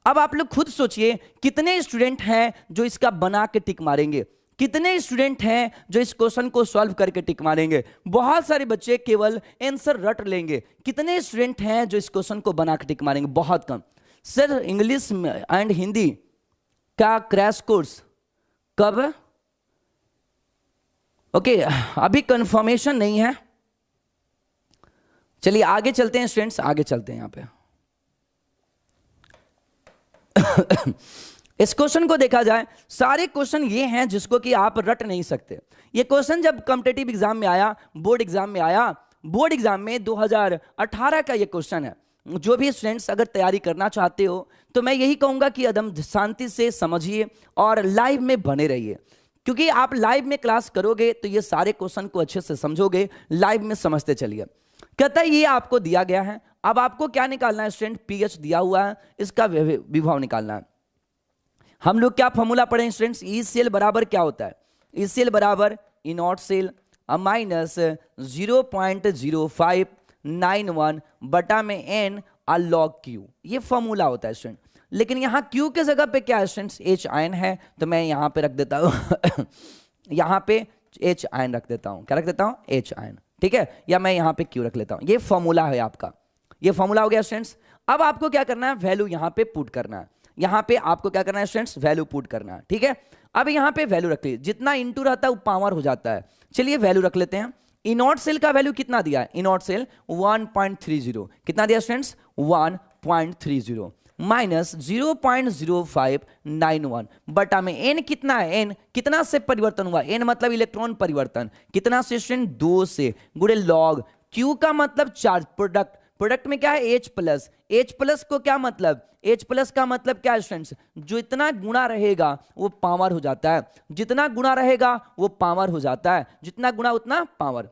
अब आप लोग खुद सोचिए, कितने स्टूडेंट हैं जो इसका बना के टिक मारेंगे? कितने स्टूडेंट हैं जो इस क्वेश्चन को सॉल्व करके टिक मारेंगे? बहुत सारे बच्चे केवल आंसर रट लेंगे। कितने स्टूडेंट हैं जो इस क्वेश्चन को बना के टिक मारेंगे? बहुत कम। सर इंग्लिश एंड हिंदी का क्रैश कोर्स कब? ओके, अभी कंफर्मेशन नहीं है। चलिए आगे चलते हैं स्टूडेंट्स, आगे चलते हैं। यहां पे इस क्वेश्चन को देखा जाए, सारे क्वेश्चन ये हैं जिसको कि आप रट नहीं सकते। ये क्वेश्चन जब कॉम्पिटिटिव एग्जाम में आया, बोर्ड एग्जाम में आया, बोर्ड एग्जाम में 2018 का ये क्वेश्चन है। जो भी स्टूडेंट्स अगर तैयारी करना चाहते हो तो मैं यही कहूंगा कि एकदम शांति से समझिए और लाइव में बने रहिए, क्योंकि आप लाइव में क्लास करोगे तो ये सारे क्वेश्चन को अच्छे से समझोगे। लाइव में समझते चलिए। कहता है ये आपको दिया गया है, अब आपको क्या निकालना है स्टूडेंट? पीएच दिया हुआ है, इसका विभव निकालना है। हम लोग क्या फॉर्मूला पढ़े स्टूडेंट्स? ई सेल बराबर क्या होता है? ई सेल बराबर ई नॉट सेल माइनस 0.0591 बटा में एन लॉग क्यू, ये फॉर्मूला होता है स्टूडेंट। लेकिन यहाँ क्यू के जगह पे क्या है स्टूडेंट्स? एच आयन है, तो मैं यहाँ पे रख देता हूँ यहाँ पे एच आयन रख देता हूँ। क्या रख देता हूँ? H ion. ठीक है, या मैं यहाँ पे क्यू रख लेता हूँ। ये फॉर्मूला है आपका, ये फॉर्मूला हो गया स्टूडेंट्स। अब आपको क्या करना है? वैल्यू यहाँ पे पुट करना है। यहाँ पे आपको क्या करना है स्टूडेंट्स? वैल्यू पुट करना है। ठीक है, अब यहाँ पे वैल्यू रख लीजिए, जितना इंटू रहता है वो पावर हो जाता है। चलिए वैल्यू रख लेते हैं। इनॉट सेल का वैल्यू कितना दिया है? इनॉट सेल 1.30, कितना दिया स्टूडेंट्स? 1.30 माइनस 0.0591 बटा में एन कितना है? एन कितना से परिवर्तन हुआ? एन मतलब इलेक्ट्रॉन परिवर्तन, कितना से स्टूडेंट? 2 से, गुणे लॉग क्यू का मतलब चार्ज, प्रोडक्ट, प्रोडक्ट में क्या है? H plus. H प्लस को क्या मतलब? H प्लस का मतलब क्या है स्टूडेंट्स? जो इतना गुणा रहेगा वो पावर हो जाता है, जितना गुणा रहेगा वो पावर हो जाता है, जितना गुणा उतना पावर।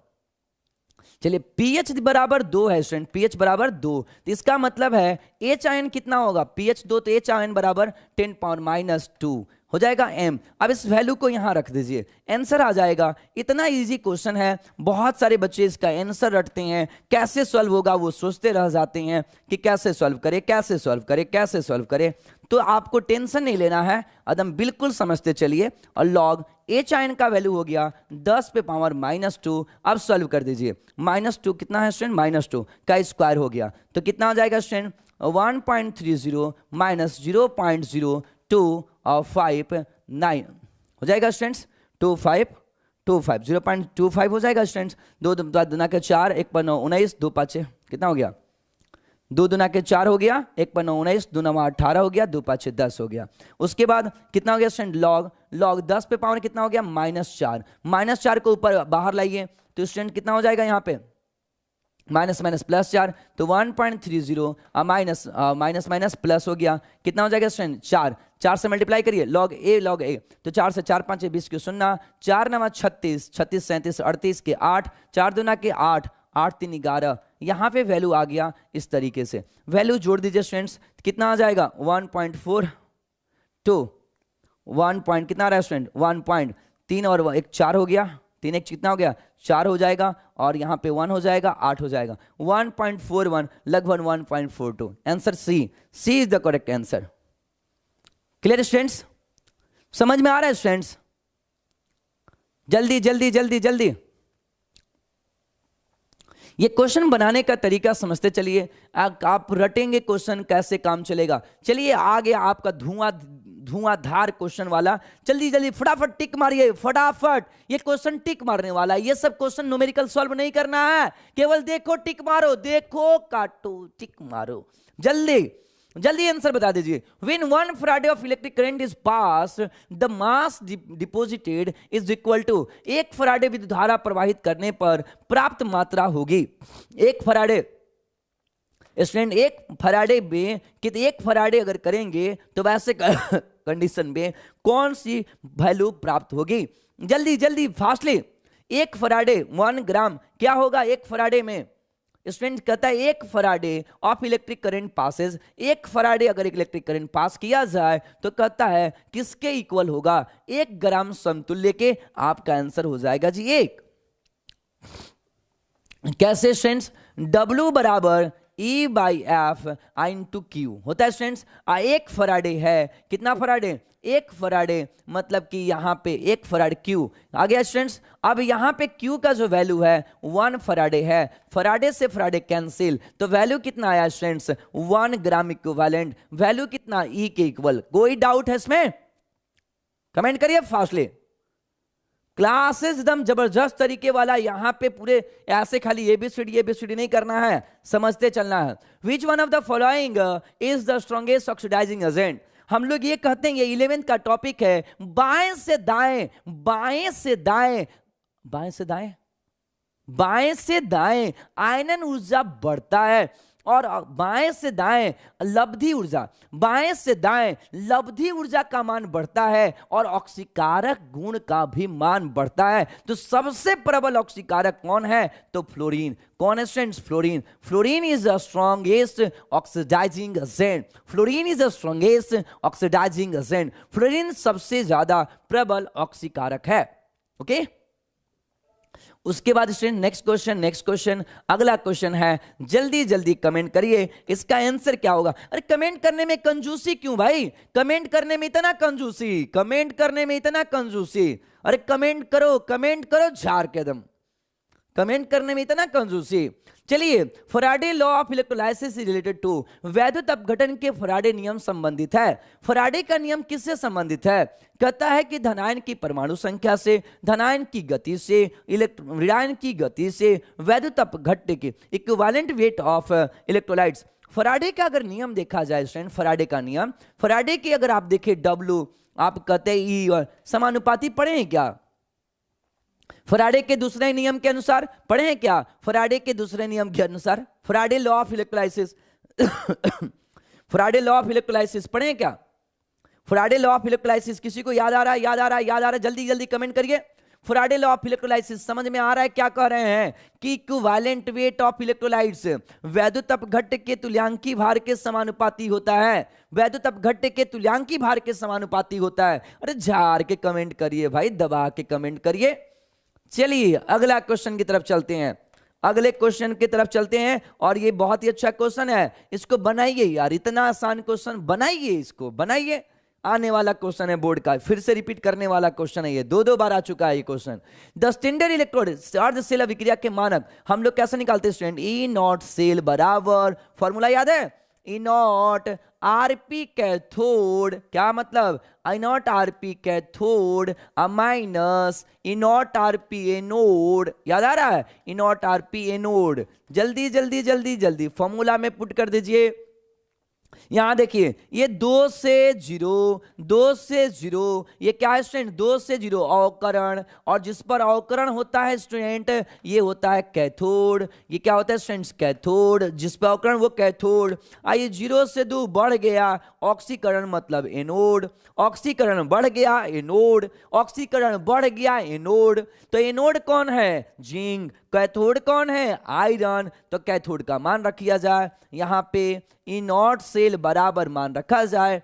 चलिए pH बराबर 2 है स्टूडेंट, pH बराबर 2, तो इसका मतलब है H आयन कितना होगा? pH 2, तो H आयन बराबर 10 पावर माइनस 2 हो जाएगा m। अब इस वैल्यू को यहां रख दीजिए, आंसर आ जाएगा। इतना इजी क्वेश्चन है, बहुत सारे बच्चे इसका आंसर रटते हैं, कैसे सॉल्व होगा वो सोचते रह जाते हैं कि कैसे सॉल्व करे, कैसे सॉल्व करे, कैसे सॉल्व करे। तो आपको टेंशन नहीं लेना है, एकदम बिल्कुल समझते चलिए। और लॉग एच आयन का वैल्यू हो गया 10 पे पावर माइनस 2। अब सॉल्व कर दीजिए, -2 कितना है स्टूडेंट? -2 का स्क्वायर हो गया, तो कितना आ जाएगा स्टूडेंट? 1.30 माइनस 0.0259 हो जाएगा स्टूडेंट्स, 0.25 हो जाएगा स्टूडेंट्स। 2 दूना के 4, 1 पर 9 19, 2 5 कितना हो गया? 2 दूना के 4 हो गया, 1 पर 9 19, 2 9 18 हो गया, 2 5 10 हो गया। उसके बाद कितना हो गया स्टूडेंट? लॉग 10 पे पावर कितना हो गया? -4। -4 को ऊपर बाहर लाइए तो स्टूडेंट कितना हो जाएगा यहाँ पे? माइनस माइनस प्लस 4, तो 1.30 माइनस प्लस हो गया, कितना हो जाएगा स्टूडेंट? 4 से मल्टीप्लाई करिए, लॉग ए, तो 4 से 4 5 20 के 0, 4 9 36, 36 37 38 के 8, 4 दूना के 8, 8 3 11। यहाँ पे वैल्यू आ गया इस तरीके से। वैल्यू जोड़ दीजिए स्टूडेंट्स, कितना आ जाएगा? 1.42 1 पॉइंट कितना आ रहा है स्टूडेंट? 1.3 और 1 4 हो गया, 3 1 कितना हो गया? 4 हो जाएगा, और यहाँ पे 1 हो जाएगा, 8 हो जाएगा, 1.41 लगभग 1.42। Answer C is the correct answer. Clear students? समझ में आ रहा है स्टूडेंट्स? जल्दी जल्दी जल्दी जल्दी। ये क्वेश्चन बनाने का तरीका समझते चलिए, आप रटेंगे क्वेश्चन कैसे काम चलेगा। चलिए आगे आपका धुआंधार क्वेश्चन वाला, जल्दी जल्दी फटाफट टिक मारिए, फटाफट ये क्वेश्चन टिक मारने वाला है। ये सब क्वेश्चन न्यूमेरिकल सॉल्व नहीं करना है, केवल देखो टिक मारो, देखो काटो टिक मारो, जल्दी जल्दी आंसर बता दीजिए। When 1 farad of electric current is passed, the mass deposited is equal to, 1 Faraday विद्युत धारा प्रवाहित करने पर प्राप्त मात्रा होगी। 1 फराडे स्टूडेंट, 1 फराडे में कितने, 1 फराडे अगर करेंगे तो वैसे कंडीशन में कौन सी वैल्यू प्राप्त होगी? जल्दी जल्दी फास्टली। 1 फराडे 1 ग्राम क्या होगा 1 फराडे में? स्टूडेंट कहता है 1 Faraday of electric current passes, 1 Faraday अगर इलेक्ट्रिक करंट पास किया जाए तो कहता है किसके इक्वल होगा? 1 ग्राम समतुल्य के। आपका आंसर हो जाएगा जी 1। कैसे स्टूडेंट्स? W बराबर E by F I into Q होता है स्टूडेंट्स। 1 फराडे है, कितना फराडे? 1 फराडे, मतलब कि यहाँ पे 1 फराड क्यू आ गया स्टूडेंट्स। अब यहाँ पे क्यू का जो वैल्यू है 1 फराडे है, फराडे से फराडे कैंसिल, तो वैल्यू कितना आया स्टूडेंट्स? 1 gram equivalent. वैल्यू कितना? ई के इक्वल। कोई डाउट है इसमें? कमेंट करिए फास्टली। क्लासेस एकदम जबरदस्त तरीके वाला, यहां पे पूरे ऐसे खाली एबीसीडी नहीं करना है, समझते चलना है। Which one of the following is the strongest oxidising agent? हम लोग ये कहते हैं, ये 11th का टॉपिक है, बाएं से दाएं, बाएं से दाएं, बाएं से दाएं, बाएं से दाएं आयनन ऊर्जा बढ़ता है, और बाएं से दाएं लब्धि ऊर्जा, बाएं से दाएं लब्धि ऊर्जा का मान बढ़ता है और ऑक्सीकारक गुण का भी मान बढ़ता है। तो सबसे प्रबल ऑक्सीकारक कौन है? तो फ्लोरीन। कौन है students? Fluorine. Fluorine is the strongest oxidising agent. Fluorine is the strongest oxidising agent. Fluorine सबसे ज्यादा प्रबल ऑक्सीकारक है। ओके उसके बाद स्टूडेंट नेक्स्ट क्वेश्चन अगला क्वेश्चन है, जल्दी जल्दी कमेंट करिए, इसका आंसर क्या होगा? अरे कमेंट करने में कंजूसी क्यों भाई? कमेंट करने में इतना कंजूसी, कमेंट करने में इतना कंजूसी, अरे कमेंट करो झाड़ के दम, कमेंट करने में इतना कंजूसी। चलिए, Faraday law of electrolysis is related to, वैद्युत अपघटन के फराडे नियम संबंधित है। फराडे का नियम किससे संबंधित है? कहता है कि धनायन की परमाणु संख्या से, धनायन की गति से, ऋणायन की गति से वैद्युत अपघट्य के equivalent weight of electrolytes. Faraday का अगर नियम देखा जाए स्टूडेंट, फराडे का नियम, फराडे की अगर आप देखें W, आप कहते हैं E और समानुपाती पढ़े हैं क्या? फराडे के दूसरे नियम के अनुसार पढ़े हैं क्या? फराडे के दूसरे नियम के अनुसार, Faraday law of electrolysis Faraday law of electrolysis पढ़े हैं क्या? फराडे लॉ ऑफ इलेक्ट्रोलाइसिस किसी को याद आ रहा है? याद आ रहा है? जल्दी जल्दी कमेंट करिए। फराडे लॉ ऑफ इलेक्ट्रोलाइसिस समझ में आ रहा है? क्या कह रहे हैं कि इक्विवेलेंट वेट ऑफ इलेक्ट्रोलाइट्स वैद्युत अपघट्य के तुल्यांकी भार के समानुपाती होता है। वैद्युत अपघट्य के तुल्यांकी भार के समानुपाती होता है। अरे झाड़ के कमेंट करिए भाई, दबा के कमेंट करिए। चलिए अगला क्वेश्चन की तरफ चलते हैं, अगले क्वेश्चन की तरफ चलते हैं, और ये बहुत ही अच्छा क्वेश्चन है, इसको बनाइए यार, इतना आसान क्वेश्चन बनाइए, इसको बनाइए। आने वाला क्वेश्चन है बोर्ड का, फिर से रिपीट करने वाला क्वेश्चन है ये, दो बार आ चुका है ये क्वेश्चन। द स्टैंडर्ड इलेक्ट्रोड अर्ध सेल अभिक्रिया के मानक हम लोग कैसे निकालते हैं स्टूडेंट? ई नॉट सेल बराबर, फॉर्मूला याद है? ई नॉट आरपी कैथोड, क्या मतलब? E naught RP cathode minus E naught RP anode, याद आ रहा है? E naught RP anode. जल्दी जल्दी जल्दी जल्दी फॉर्मूला में पुट कर दीजिए। यहां देखिए, ये 2 से 0, ये क्या है स्टूडेंट? 2 से 0 अवकरण, और जिस पर अवकरण होता है स्टूडेंट ये होता है कैथोड। ये क्या होता है स्टूडेंट्स? कैथोड। जिस पर अवकरण वो कैथोड। आइए 0 से 2 बढ़ गया, ऑक्सीकरण मतलब एनोड, ऑक्सीकरण बढ़ गया एनोड, ऑक्सीकरण बढ़ गया एनोड। तो एनोड कौन है? जिंक। कैथोड कौन है? आयरन। तो कैथोड का मान रखिया जाए, यहां पे ई नॉट सेल बराबर मान रखा जाए।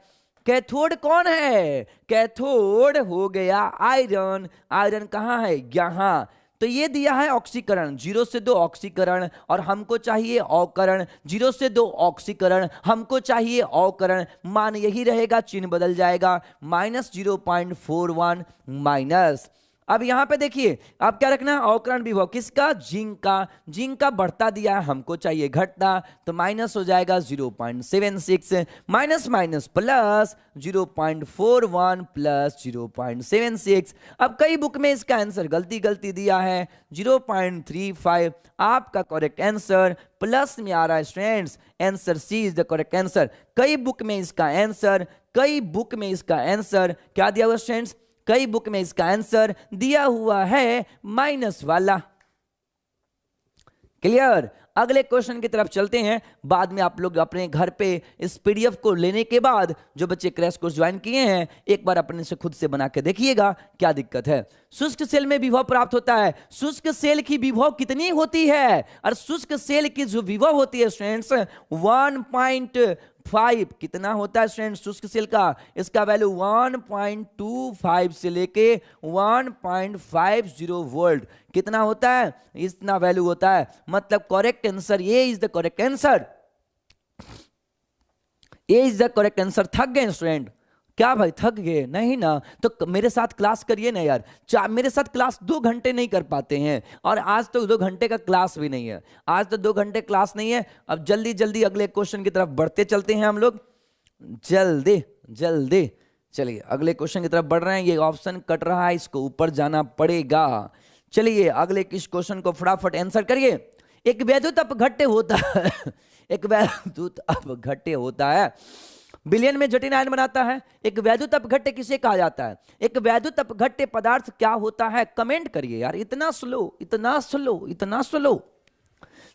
कैथोड कौन है? कैथोड हो गया आयरन। आयरन कहां है? यहां। तो ये दिया है ऑक्सीकरण, 0 से 2 ऑक्सीकरण, और हमको चाहिए अवकरण, 0 से 2 ऑक्सीकरण, हमको चाहिए अवकरण। मान यही रहेगा, चिन्ह बदल जाएगा, -0.41 माइनस अब यहां पे देखिए, अब क्या रखना है, अवकरण विभव किसका, जिंक का। जिंक का बढ़ता दिया है, हमको चाहिए घटता, तो माइनस हो जाएगा 0.76, माइनस माइनस प्लस 0.41 प्लस 0.76। अब कई बुक में इसका आंसर गलती गलती दिया है 0.35, आपका करेक्ट आंसर प्लस में आ रहा है students, answer C is the correct answer. कई बुक में इसका आंसर, कई बुक में इसका आंसर क्या दिया हुआ स्टूडेंट्स, कई बुक में इसका आंसर दिया हुआ है माइनस वाला। क्लियर। अगले क्वेश्चन की तरफ चलते हैं। बाद में आप लोग अपने घर पे इस पीडीएफ को लेने के बाद जो बच्चे क्रैश कोर्स ज्वाइन किए हैं एक बार अपने से खुद से बना के देखिएगा क्या दिक्कत है। शुष्क सेल में विभव प्राप्त होता है। शुष्क सेल की विभव कितनी होती है, और शुष्क सेल की जो विभव होती है स्टूडेंट्स 1.5 कितना होता है स्टूडेंट्स शुष्क सेल का, इसका वैल्यू 1.25 से लेके 1.50 वोल्ट कितना होता है, इतना वैल्यू होता है। मतलब करेक्ट आंसर ये इज द करेक्ट आंसर, ये इज द करेक्ट आंसर। थक गए स्टूडेंट, क्या भाई थक गए, नहीं ना, तो मेरे साथ क्लास करिए ना यार। मेरे साथ क्लास 2 घंटे नहीं कर पाते हैं, और आज तो 2 घंटे का क्लास भी नहीं है, आज तो 2 घंटे क्लास नहीं है। अब जल्दी जल्दी अगले क्वेश्चन की तरफ बढ़ते चलते हैं हम लोग, जल्दी जल्दी चलिए अगले क्वेश्चन की तरफ बढ़ रहे हैं। ये ऑप्शन कट रहा है, इसको ऊपर जाना पड़ेगा। चलिए अगले किस क्वेश्चन को फटाफट आंसर करिए। एक वैद्युत अपघट्य होता है एक वैद्युत अपघट्य होता है, विलयन में जटिल आयन बनाता है। एक वैद्युत अपघट्य किसे कहा जाता है, एक वैद्युत अपघट्य पदार्थ क्या होता है, कमेंट करिए यार, इतना स्लो इतना स्लो इतना स्लो।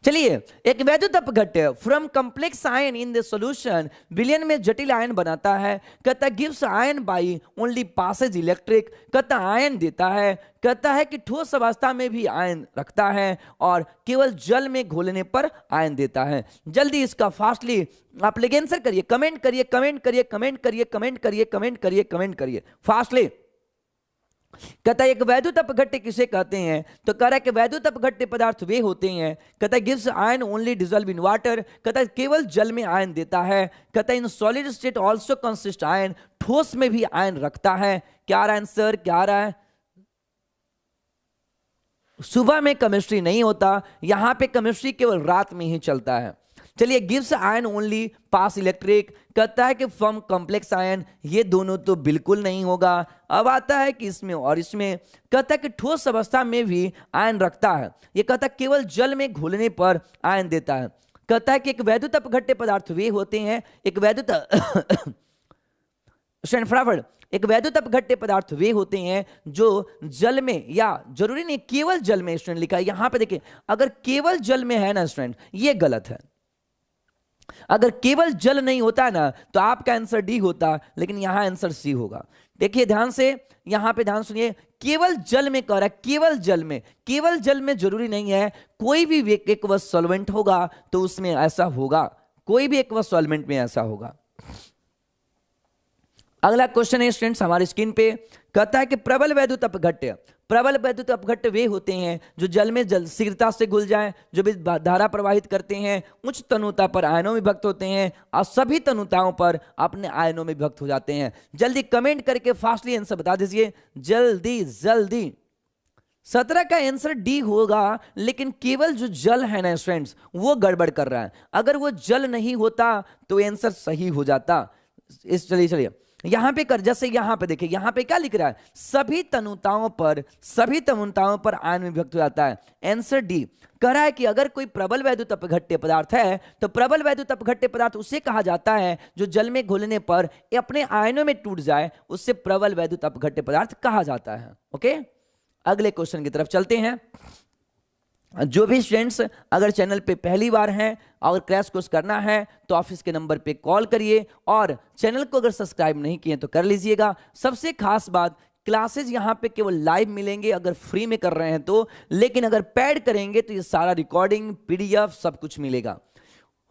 चलिए, एक वैद्युत अपघट्य from complex ion in the solution विलयन में जटिल आयन बनाता है। कहता gives ion by only passage electric, कहता आयन देता है, कहता है कि ठोस अवस्था में भी आयन रखता है, और केवल जल में घोलने पर आयन देता है। जल्दी इसका फास्टली आप लोग आंसर करिए, कमेंट करिए कमेंट करिए कमेंट करिए कमेंट करिए कमेंट करिए कमेंट करिए फास्टली। कहता है एक वैद्युत अपघट्य किसे कहते हैं, तो कह रहा है कि वैद्युत अपघट्य पदार्थ वे होते हैं, कहता है gives ion only dissolve in water, कहता है केवल जल में आयन देता है, कहता है in solid state also consist ion, ठोस में भी आयन रखता है। क्या आ रहा है आंसर, क्या आ रहा है, सुबह में केमिस्ट्री नहीं होता, यहां पे केमिस्ट्री केवल रात में ही चलता है। चलिए, गिव्स आयन ओनली पास इलेक्ट्रिक, कहता है कि फ्रॉम कॉम्प्लेक्स आयन, ये दोनों तो बिल्कुल नहीं होगा। अब आता है कि इसमें और इसमें, कहता है कि ठोस अवस्था में भी आयन रखता है, ये कहता है केवल जल में घुलने पर आयन देता है। कहता है कि एक वैद्युत अपघट्य पदार्थ वे होते हैं, एक वैद्युत फटाफट, एक वैद्युत अपघट्य पदार्थ वे होते हैं जो जल में, या जरूरी नहीं केवल जल में, स्टूडेंट लिखा है यहां पे देखिए, अगर केवल जल में है ना स्टूडेंट ये गलत है। अगर केवल जल नहीं होता ना तो आपका आंसर डी होता, लेकिन यहां आंसर सी होगा। देखिए ध्यान से, यहां पे ध्यान सुनिए, केवल जल में कह रहा है, केवल जल में, केवल जल में जरूरी नहीं है, कोई भी एक्वस सॉल्वेंट होगा तो उसमें ऐसा होगा, कोई भी एक्वस सॉल्वेंट में ऐसा होगा। अगला क्वेश्चन है स्टूडेंट्स हमारी स्क्रीन पे, कहता है कि प्रबल वैद्युत अपघट्य, प्रबल वैद्युत अपघट्य वे होते हैं जो जल में जल शीघ्रता से घुल जाएं, जो भी धारा प्रवाहित करते हैं, उच्च तनुता पर आयनों में विभक्त होते हैं, और सभी तनुताओं पर अपने आयनों में विभक्त हो जाते हैं। जल्दी कमेंट करके फास्टली आंसर बता दीजिए, जल्दी जल्दी। 17 का आंसर डी होगा, लेकिन केवल जो जल है ना स्टूडेंट्स वो गड़बड़ कर रहा है, अगर वो जल नहीं होता तो आंसर सही हो जाता। इस चलिए चलिए यहां पे कर, जैसे यहां पे देखिए, यहां पे क्या लिख रहा है, सभी तनुताओं पर, सभी तनुताओं पर आयन में विभक्त हो जाता है। आंसर डी कह रहा है कि अगर कोई प्रबल वैद्युत अपघट्य पदार्थ है तो प्रबल वैद्युत अपघट्य पदार्थ उसे कहा जाता है जो जल में घुलने पर अपने आयनों में टूट जाए, उससे प्रबल वैद्युत अपघट्य पदार्थ कहा जाता है। ओके, अगले क्वेश्चन की तरफ चलते हैं। जो भी स्टूडेंट्स अगर चैनल पे पहली बार हैं और क्रैश कोर्स करना है तो ऑफिस के नंबर पे कॉल करिए, और चैनल को अगर सब्सक्राइब नहीं किए तो कर लीजिएगा। सबसे खास बात, क्लासेज यहाँ पे केवल लाइव मिलेंगे अगर फ्री में कर रहे हैं तो, लेकिन अगर पेड करेंगे तो ये सारा रिकॉर्डिंग पीडीएफ सब कुछ मिलेगा।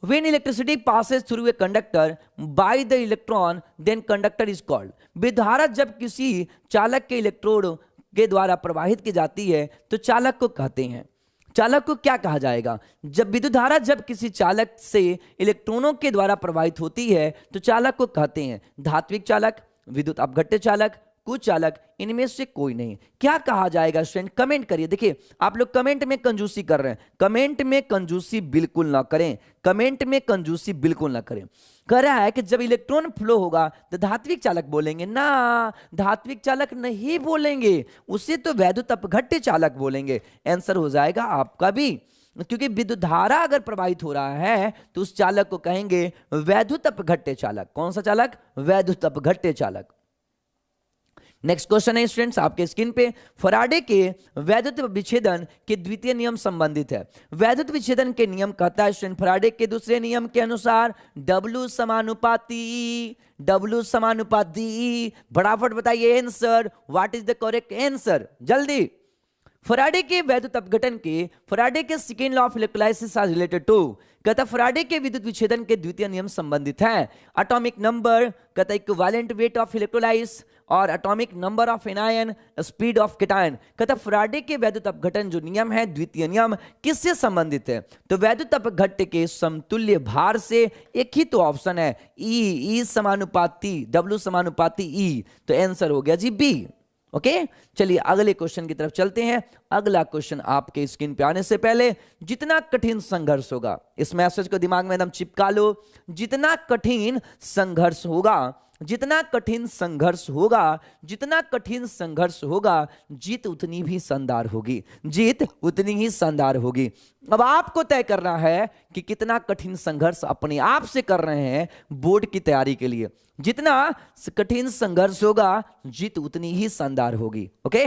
When electricity passes through a conductor by the electron, then conductor is called। विद्युत जब किसी चालक के इलेक्ट्रोड के द्वारा प्रवाहित की जाती है तो चालक को कहते हैं, चालक को क्या कहा जाएगा, जब विद्युत धारा जब किसी चालक से इलेक्ट्रॉनों के द्वारा प्रवाहित होती है तो चालक को कहते हैं धात्विक चालक, विद्युत अपघट्य चालक, कुचालक, इनमें से कोई नहीं। क्या कहा जाएगा स्टूडेंट, कमेंट करिए। देखिए आप लोग कमेंट में कंजूसी कर रहे हैं, कमेंट में कंजूसी बिल्कुल ना करें, कमेंट में कंजूसी बिल्कुल ना करें। कह रहा है कि जब इलेक्ट्रॉन फ्लो होगा तो धात्विक चालक बोलेंगे ना, धात्विक चालक नहीं बोलेंगे, उसे तो वैद्युत अपघट्य चालक बोलेंगे। आंसर हो जाएगा आपका भी, क्योंकि विद्युत धारा अगर प्रवाहित हो रहा है तो उस चालक को कहेंगे वैद्युत अपघट्य चालक। कौन सा चालक, वैद्युत अपघट्य चालक। नेक्स्ट क्वेश्चन है स्टूडेंट्स आपके स्क्रीन पे, फैराडे के वैद्युत विच्छेदन के द्वितीय नियम संबंधित है। वैद्युत विच्छेदन के नियम कहता है स्टूडेंट फैराडे के दूसरे नियम के अनुसार W समानुपाती E, W समानुपाती E। फटाफट बताइए answer, what is the correct answer, जल्दी। फैराडे के वैद्युत अपघटन के, फैराडे के second law of electrolysis are related to, कहता फैराडे के विद्युत विच्छेदन के द्वितीय नियम संबंधित है। एटॉमिक नंबर, कहता इक्विवेलेंट वेट ऑफ इलेक्ट्रोलाइट्स और atomic number of anion, speed of cation. कहता फैराडे के वैद्युत अपघटन जो नियम है, द्वितीय नियम, किससे संबंधित है, तो वैद्युत अपघट्य के समतुल्य भार से। एक ही तो ऑप्शन है, ई समानुपाती, W समानुपाती E, तो आंसर हो गया जी बी। ओके चलिए अगले क्वेश्चन की तरफ चलते हैं। अगला क्वेश्चन आपके स्क्रीन पे आने से पहले, जितना कठिन संघर्ष होगा, इस मैसेज को दिमाग में एकदम चिपका लो, जितना कठिन संघर्ष होगा, जितना कठिन संघर्ष होगा, जितना कठिन संघर्ष होगा, जीत उतनी भी शानदार होगी, जीत उतनी ही शानदार होगी। अब आपको तय करना है कि कितना कठिन संघर्ष अपने आप से कर रहे हैं बोर्ड की तैयारी के लिए। जितना कठिन संघर्ष होगा, जीत उतनी ही शानदार होगी। ओके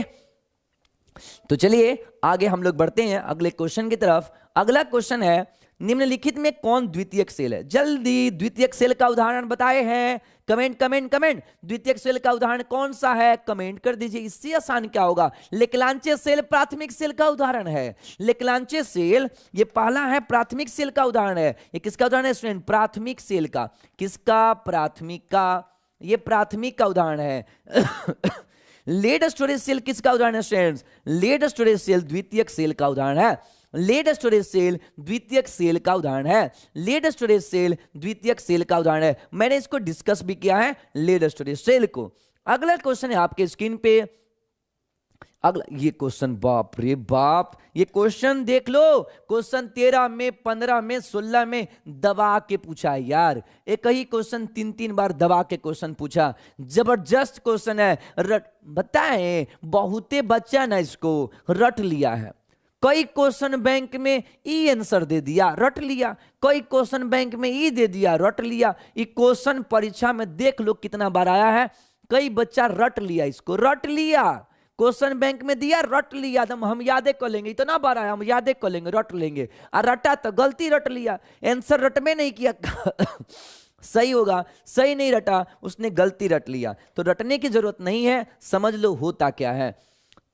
तो चलिए आगे हम लोग बढ़ते हैं अगले क्वेश्चन की तरफ। अगला क्वेश्चन है, निम्नलिखित में कौन द्वितीयक सेल है, जल्दी द्वितीयक सेल का उदाहरण बताए हैं, कमेंट कमेंट कमेंट। द्वितीयक सेल का उदाहरण कौन सा है, कमेंट कर दीजिए। इससे आसान क्या होगा, लेक्लांचे सेल प्राथमिक सेल का उदाहरण है। लेक्लांचे सेल ये पहला है, प्राथमिक सेल का उदाहरण है। ये किसका उदाहरण है स्टूडेंट, प्राथमिक सेल का। किसका, प्राथमिक का, ये प्राथमिक का उदाहरण है। लेड स्टोरेज सेल किसका उदाहरण है स्टूडेंट्स, लेड स्टोरेज सेल द्वितीयक सेल का उदाहरण है। लेड स्टोरेज सेल द्वितीयक सेल का उदाहरण है। लेड स्टोरेज सेल द्वितीयक सेल का उदाहरण है। मैंने इसको डिस्कस भी किया है, लेड स्टोरेज सेल को। अगला क्वेश्चन है आपके स्क्रीन पे, अगला ये क्वेश्चन, बाप रे बाप, ये क्वेश्चन देख लो, क्वेश्चन 13 में, 15 में, 16 में दबा के पूछा है यार। एक ही क्वेश्चन 3-3 बार दबा के क्वेश्चन पूछा, जबरदस्त क्वेश्चन है। बताएं बहुते बच्चा ना इसको रट लिया है। कई क्वेश्चन बैंक में ई आंसर दे दिया, रट लिया। कई क्वेश्चन बैंक में ई दे दिया, रट लिया। ये क्वेश्चन परीक्षा में देख लो कितना बार आया है। कई बच्चा रट लिया, इसको रट लिया, क्वेश्चन बैंक में दिया, रट लिया। हम यादें कर लेंगे, इतना बार आया हम यादें कर लेंगे, रट लेंगे। और रटा तो गलती रट लिया, आंसर रट में नहीं किया। सही होगा, सही नहीं रटा, उसने गलती रट लिया। तो रटने की जरूरत नहीं है, समझ लो होता क्या है।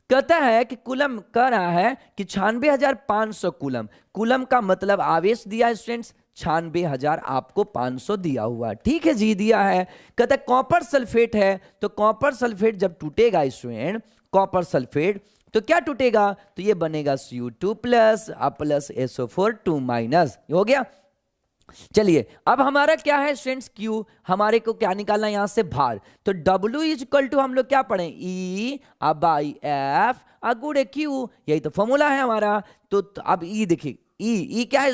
कहता है कि कूलम, कह रहा है कि 96,500 कूलम। कूलम का मतलब आवेश दिया है स्टूडेंट्स, 96,000 आपको 500 दिया हुआ, ठीक है जी, दिया है। कहता है कॉपर सल्फेट है, तो कॉपर सल्फेट जब टूटेगा स्टूडेंट, कॉपर सल्फेट तो क्या टूटेगा, तो ये बनेगा Cu2 प्लस SO4 2 माइनस, हो गया। चलिए अब हमारा क्या है स्टूडेंट्स, Q, हमारे को क्या निकालना है यहां से, भार। तो W इज इक्वल टू हम लोग क्या पढ़े, E बाई F गुणे Q, यही तो फॉर्मूला है हमारा। तो अब E देखिए, E क्या है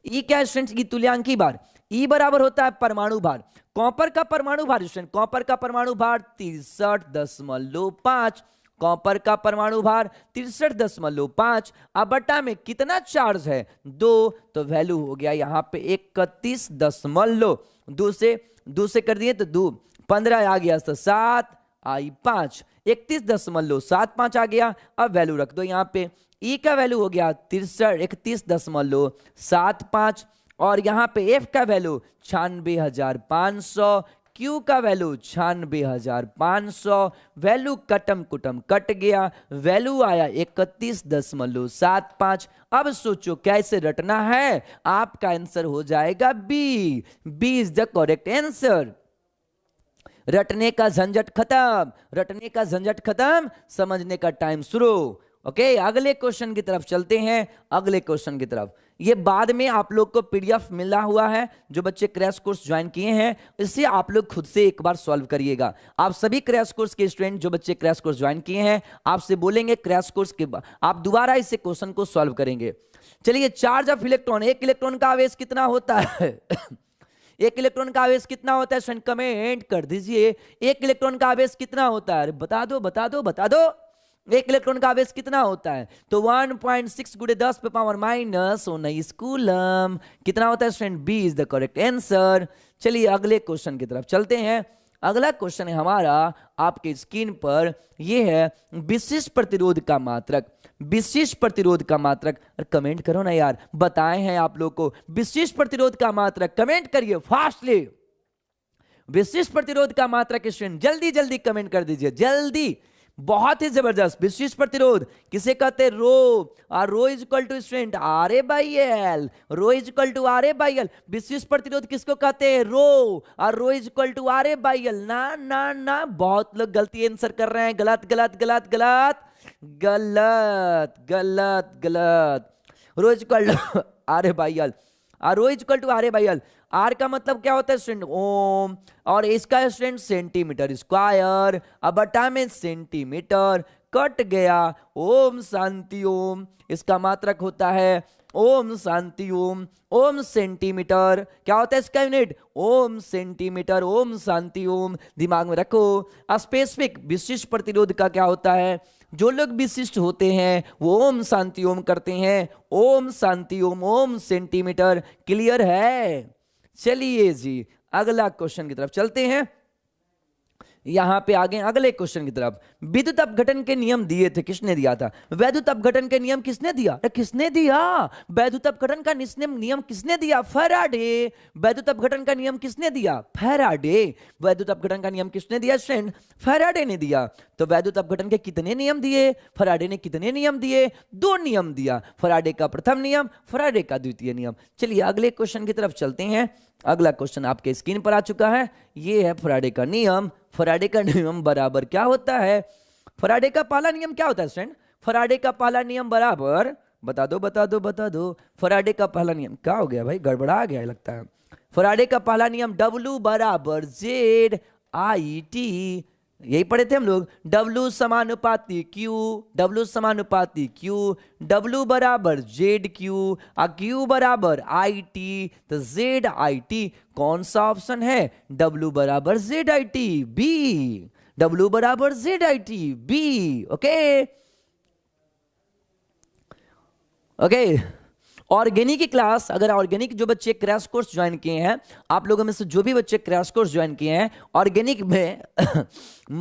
E क्या है स्टूडेंट्स, E तुल्यांकी भार। E बराबर होता है परमाणु भार। कॉपर का परमाणु भार स्टूडेंट, कॉपर का परमाणु भार 63.5, कॉपर का परमाणु भार 63.5। अब बटा में कितना चार्ज है, 2, तो वैल्यू हो गया यहाँ पे 31.2 से कर दिए तो 2, 15 आ गया तो 7 आई 5, 31.75 आ गया। अब वैल्यू रख दो यहाँ पे, E का वैल्यू हो गया 31.75 और यहाँ पे F का वैल्यू 96,500, Q का वैल्यू 96,500। वैल्यू कटम कुटम कट गया, वैल्यू आया 31.75। अब सोचो कैसे रटना है, आपका आंसर हो जाएगा B. B is the correct answer. रटने का झंझट खत्म, रटने का झंझट खत्म, समझने का टाइम शुरू। ओके अगले क्वेश्चन की तरफ चलते हैं, अगले क्वेश्चन की तरफ। ये बाद में आप लोग को पीडीएफ मिला हुआ है, जो बच्चे क्रैश कोर्स ज्वाइन किए हैं इसे आप लोग खुद से एक बार सॉल्व करिएगा। आप सभी क्रैश कोर्स के स्टूडेंट जो बच्चे क्रैश कोर्स ज्वाइन किए हैं, आपसे बोलेंगे क्रैश कोर्स के बाद आप दोबारा इसे क्वेश्चन को सॉल्व करेंगे। चलिए, चार्ज ऑफ इलेक्ट्रॉन, एक इलेक्ट्रॉन का आवेश कितना होता है? एक इलेक्ट्रॉन का आवेश कितना होता है स्टूडेंट? कमेंट कर दीजिए, एक इलेक्ट्रॉन का आवेश कितना होता है? बता दो बता दो बता दो, एक इलेक्ट्रॉन का आवेश कितना होता है? तो 1.6 गुणे 10 पे पावर माइनस 19 कूलम। कितना होता है student? B is the correct answer. चलिए अगले क्वेश्चन की तरफ चलते हैं। अगला क्वेश्चन है हमारा आपके स्क्रीन पर, यह है विशिष्ट प्रतिरोध का मात्रक। विशिष्ट प्रतिरोध का मात्रक, कमेंट करो ना यार, बताए हैं आप लोग को विशिष्ट प्रतिरोध का मात्रक, कमेंट करिए फास्टली। विशिष्ट प्रतिरोध का मात्रक स्टूडेंट जल्दी जल्दी कमेंट कर दीजिए, जल्दी, बहुत ही जबरदस्त। विशिष्ट प्रतिरोध किसे कहते हैं? रो, और rho is equal to student R A by L, rho is equal to R A by L. विशिष्ट प्रतिरोध किसको कहते हैं? रो, और rho is equal to R A by L. ना ना ना, बहुत लोग गलती आंसर कर रहे हैं, गलत गलत गलत गलत गलत गलत गलत। Rho is equal to R A by L, और rho is equal to R A by L. R का मतलब क्या होता है स्टूडेंट? ओम, और इसका स्टूडेंट सेंटीमीटर स्क्वायर, अब बटा में सेंटीमीटर, कट गया, ओम शांति ओम। इसका मात्रक होता है ओम शांति ओम। ओम सेंटीमीटर, क्या होता है इसका यूनिट? ओम सेंटीमीटर, ओम शांति ओम। दिमाग में रखो। स्पेसिफिक विशिष्ट प्रतिरोध का क्या होता है? जो लोग विशिष्ट होते हैं वो ओम शांति ओम करते हैं, ओम शांति ओम, ओम सेंटीमीटर। क्लियर है? चलिए जी अगला क्वेश्चन की तरफ चलते हैं। यहां पे आगे अगले क्वेश्चन की तरफ। विद्युत अपघटन के नियम दिए थे, किसने दिया था? वैद्युत अपघटन के नियम किसने दिया? किसने दिया? वैद्युत अपघटन का नियम किसने दिया? फैराडे। वैद्युत अपघटन का नियम किसने दिया? फैराडे। वैद्युत अपघटन का नियम किसने दिया फ्रेंड? फैराडे ने दिया। तो वैद्युत अपघटन के कितने नियम दिए? फैराडे ने कितने नियम दिए? 2 नियम दिया। फैराडे का प्रथम नियम, फैराडे का द्वितीय नियम। चलिए अगले क्वेश्चन की तरफ चलते हैं। अगला क्वेश्चन आपके स्क्रीन पर आ चुका है, ये है फैराडे का नियम। फैराडे का नियम बराबर क्या होता है? फैराडे का पहला नियम क्या होता है स्टूडेंट? फैराडे का पहला नियम बराबर, बता दो बता दो बता दो। फैराडे का पहला नियम क्या हो गया भाई? गड़बड़ा गया लगता है। फैराडे का पहला नियम W बराबर जेड आई टी, यही पढ़े थे हम लोग। W समानुपाती Q, W समानुपाती Q, W बराबर जेड क्यू, Q बराबर आई टी, तो जेड आई टी कौन सा ऑप्शन है? W बराबर Z I T, B. W बराबर Z I T, B. Okay okay. Organic की क्लास, अगर ऑर्गेनिक जो बच्चे क्रैश कोर्स ज्वाइन किए हैं, आप लोगों में से जो भी बच्चे क्रैश कोर्स ज्वाइन किए हैं ऑर्गेनिक में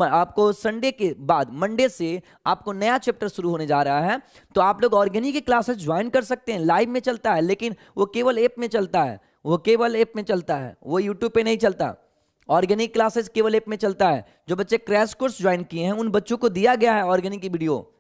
आपको संडे के बाद मंडे से आपको नया चैप्टर शुरू होने जा रहा है। तो आप लोग ऑर्गेनिक की क्लासेस ज्वाइन कर सकते हैं। लाइव में चलता है, लेकिन वो केवल ऐप में चलता है, वो केवल ऐप में चलता है, वो यूट्यूब पे नहीं चलता। ऑर्गेनिक क्लासेस केवल ऐप में चलता है। जो बच्चे क्रैश कोर्स ज्वाइन किए हैं उन बच्चों को दिया गया है ऑर्गेनिक की वीडियो।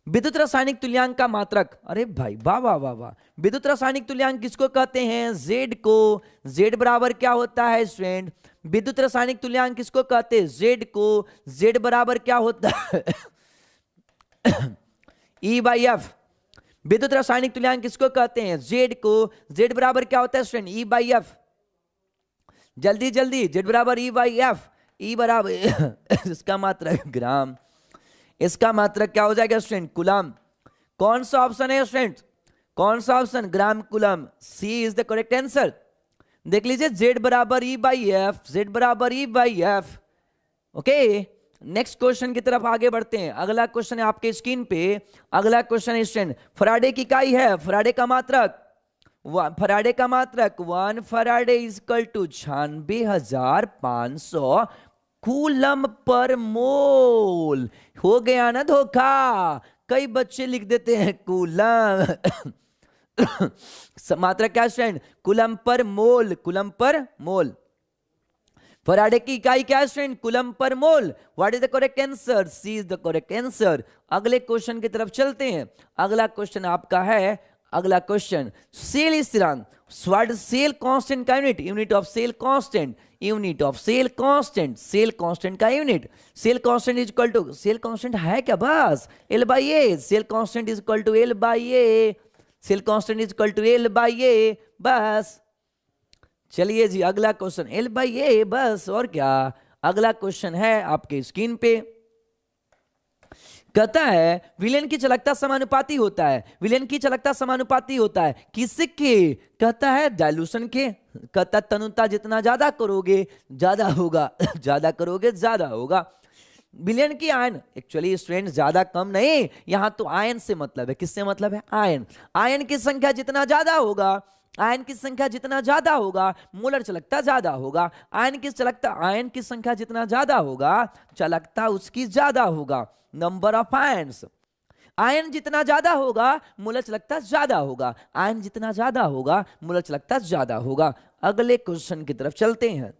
विद्युत रासायनिक तुल्यांक का मात्रक, अरे भाई वाह वाह वाह वाह। विद्युत रासायनिक तुल्यांक किसको कहते हैं? जेड को। जेड बराबर क्या होता है स्टूडेंट? विद्युत रासायनिक तुल्यांक किसको कहते हैं? जेड को। जेड बराबर क्या होता है? ई बाई एफ। विद्युत रासायनिक तुल्यांक किसको कहते हैं? जेड को। जेड बराबर क्या होता है स्टूडेंट? E by F. जल्दी जल्दी, जेड बराबर ई बाई एफ। ई बराबर इसका मात्रक ग्राम, इसका मात्रक क्या हो जाएगा स्टूडेंट? कूलम। कौन सा ऑप्शन है स्टूडेंट? कौन सा option? Gram coulomb. C is the correct answer. देख लीजिए, जेड बराबर ई बाई एफ, जेड बराबर E by F. Okay, next question की तरफ आगे बढ़ते हैं। अगला क्वेश्चन है आपके स्क्रीन पे। अगला क्वेश्चन है स्टूडेंट, फैराडे की इकाई है, फैराडे का मात्रक, फैराडे का मात्रक 1 Faraday equal to 96,500 coulomb per मोल। हो गया ना धोखा? कई बच्चे लिख देते हैं कूलम मात्रक क्या स्टूडेंट? कूलम पर मोल, कूलम पर मोल। फैराडे की इकाई क्या है student? Coulomb per mole. What is the correct answer? C is the correct answer. अगले क्वेश्चन की तरफ चलते हैं। अगला क्वेश्चन आपका है, अगला क्वेश्चन सेल स्थिरांक, व्हाट सेल कांस्टेंट का unit? Unit of cell constant, unit of cell constant, cell constant का unit. Cell constant is equal to, cell constant है क्या? बस L by A. Cell constant is equal to L by A. Cell constant is equal to L by ए, बस। चलिए जी अगला question, L by ए बस, और क्या। अगला क्वेश्चन है आपके स्क्रीन पे, कहता है विलेन की चालकता समानुपाती होता है। विलेन की चालकता समानुपाती होता है किसके, कहता है डाइल्यूशन के। कहता तनुता जितना ज्यादा करोगे ज्यादा होगा, ज्यादा करोगे ज्यादा होगा। विलेन की आयन, एक्चुअली स्टूडेंट ज्यादा कम नहीं, यहां तो आयन से मतलब है, किससे मतलब है, आयन। आयन की संख्या जितना ज्यादा होगा, आयन की संख्या जितना ज्यादा होगा मोलर चालकता ज्यादा होगा। आयन की संख्या जितना ज्यादा होगा चालकता उसकी ज्यादा होगा। नंबर ऑफ आयन्स, आयन जितना ज्यादा होगा मोलर चालकता ज्यादा होगा। आयन जितना ज्यादा होगा मोलर चालकता ज्यादा होगा। अगले क्वेश्चन की तरफ चलते हैं।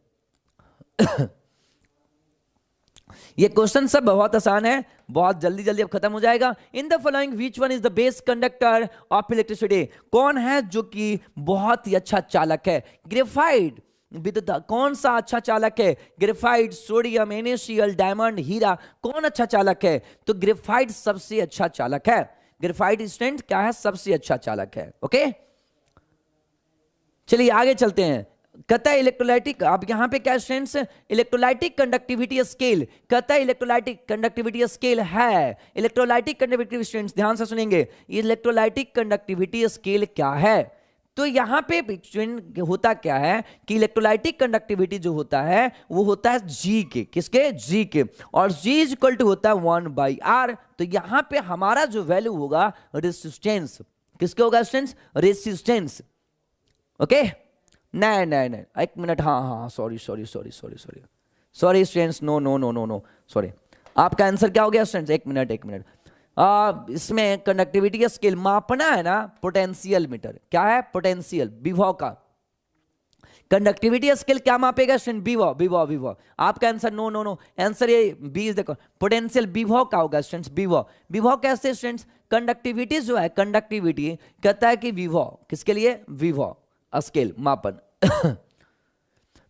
ये क्वेश्चन सब बहुत आसान है, बहुत जल्दी जल्दी अब खत्म हो जाएगा। In the following which one is the best conductor of electricity, कौन है जो कि बहुत ही अच्छा चालक है। ग्रेफाइट विद्युत कौन सा अच्छा चालक है, ग्रेफाइट, सोडियम, NaCl, डायमंड, हीरा, कौन अच्छा चालक है, तो ग्रेफाइट सबसे अच्छा चालक है। ग्रेफाइट स्टूडेंट क्या है, सबसे अच्छा चालक है। ओके चलिए आगे चलते हैं। कहता है इलेक्ट्रोलाइटिक, अब यहां पे क्या स्टूडेंट्स, इलेक्ट्रोलाइटिक कंडक्टिविटी स्केल, कहता है इलेक्ट्रोलाइटिक कंडक्टिविटी स्केल है। इलेक्ट्रोलाइटिक कंडक्टिविटी स्टूडेंट्स ध्यान से सुनेंगे, इलेक्ट्रोलाइटिक कंडक्टिविटी स्केल क्या है। तो यहां पे होता क्या है कि इलेक्ट्रोलाइटिक कंडक्टिविटी जो होता है वो होता है G के, किसके, G के, और G इज इक्वल टू होता है 1/R। तो यहां पे हमारा जो वैल्यू होगा रेसिस्टेंस, किसके होगा स्टूडेंट्स, रेसिस्टेंस। ओके नहीं एक मिनट, हाँ सॉरी स्टूडेंट्स, नो सॉरी। आपका आंसर क्या हो गया स्टूडेंट्स, एक मिनट। इसमें कंडक्टिविटी का स्केल मापना है ना, पोटेंशियल मीटर, क्या है, पोटेंशियल, विभव का। कंडक्टिविटी स्केल क्या मापेगा स्टूडेंट, विभव। आपका आंसर नो, आंसर ये बी, देखो पोटेंशियल विभव का होगा स्टूडेंट्स, विभव कैसे स्टूडेंट्स, कंडक्टिविटी जो है, कंडक्टिविटी कहता है कि विभव, किसके लिए, विभव स्केल मापन।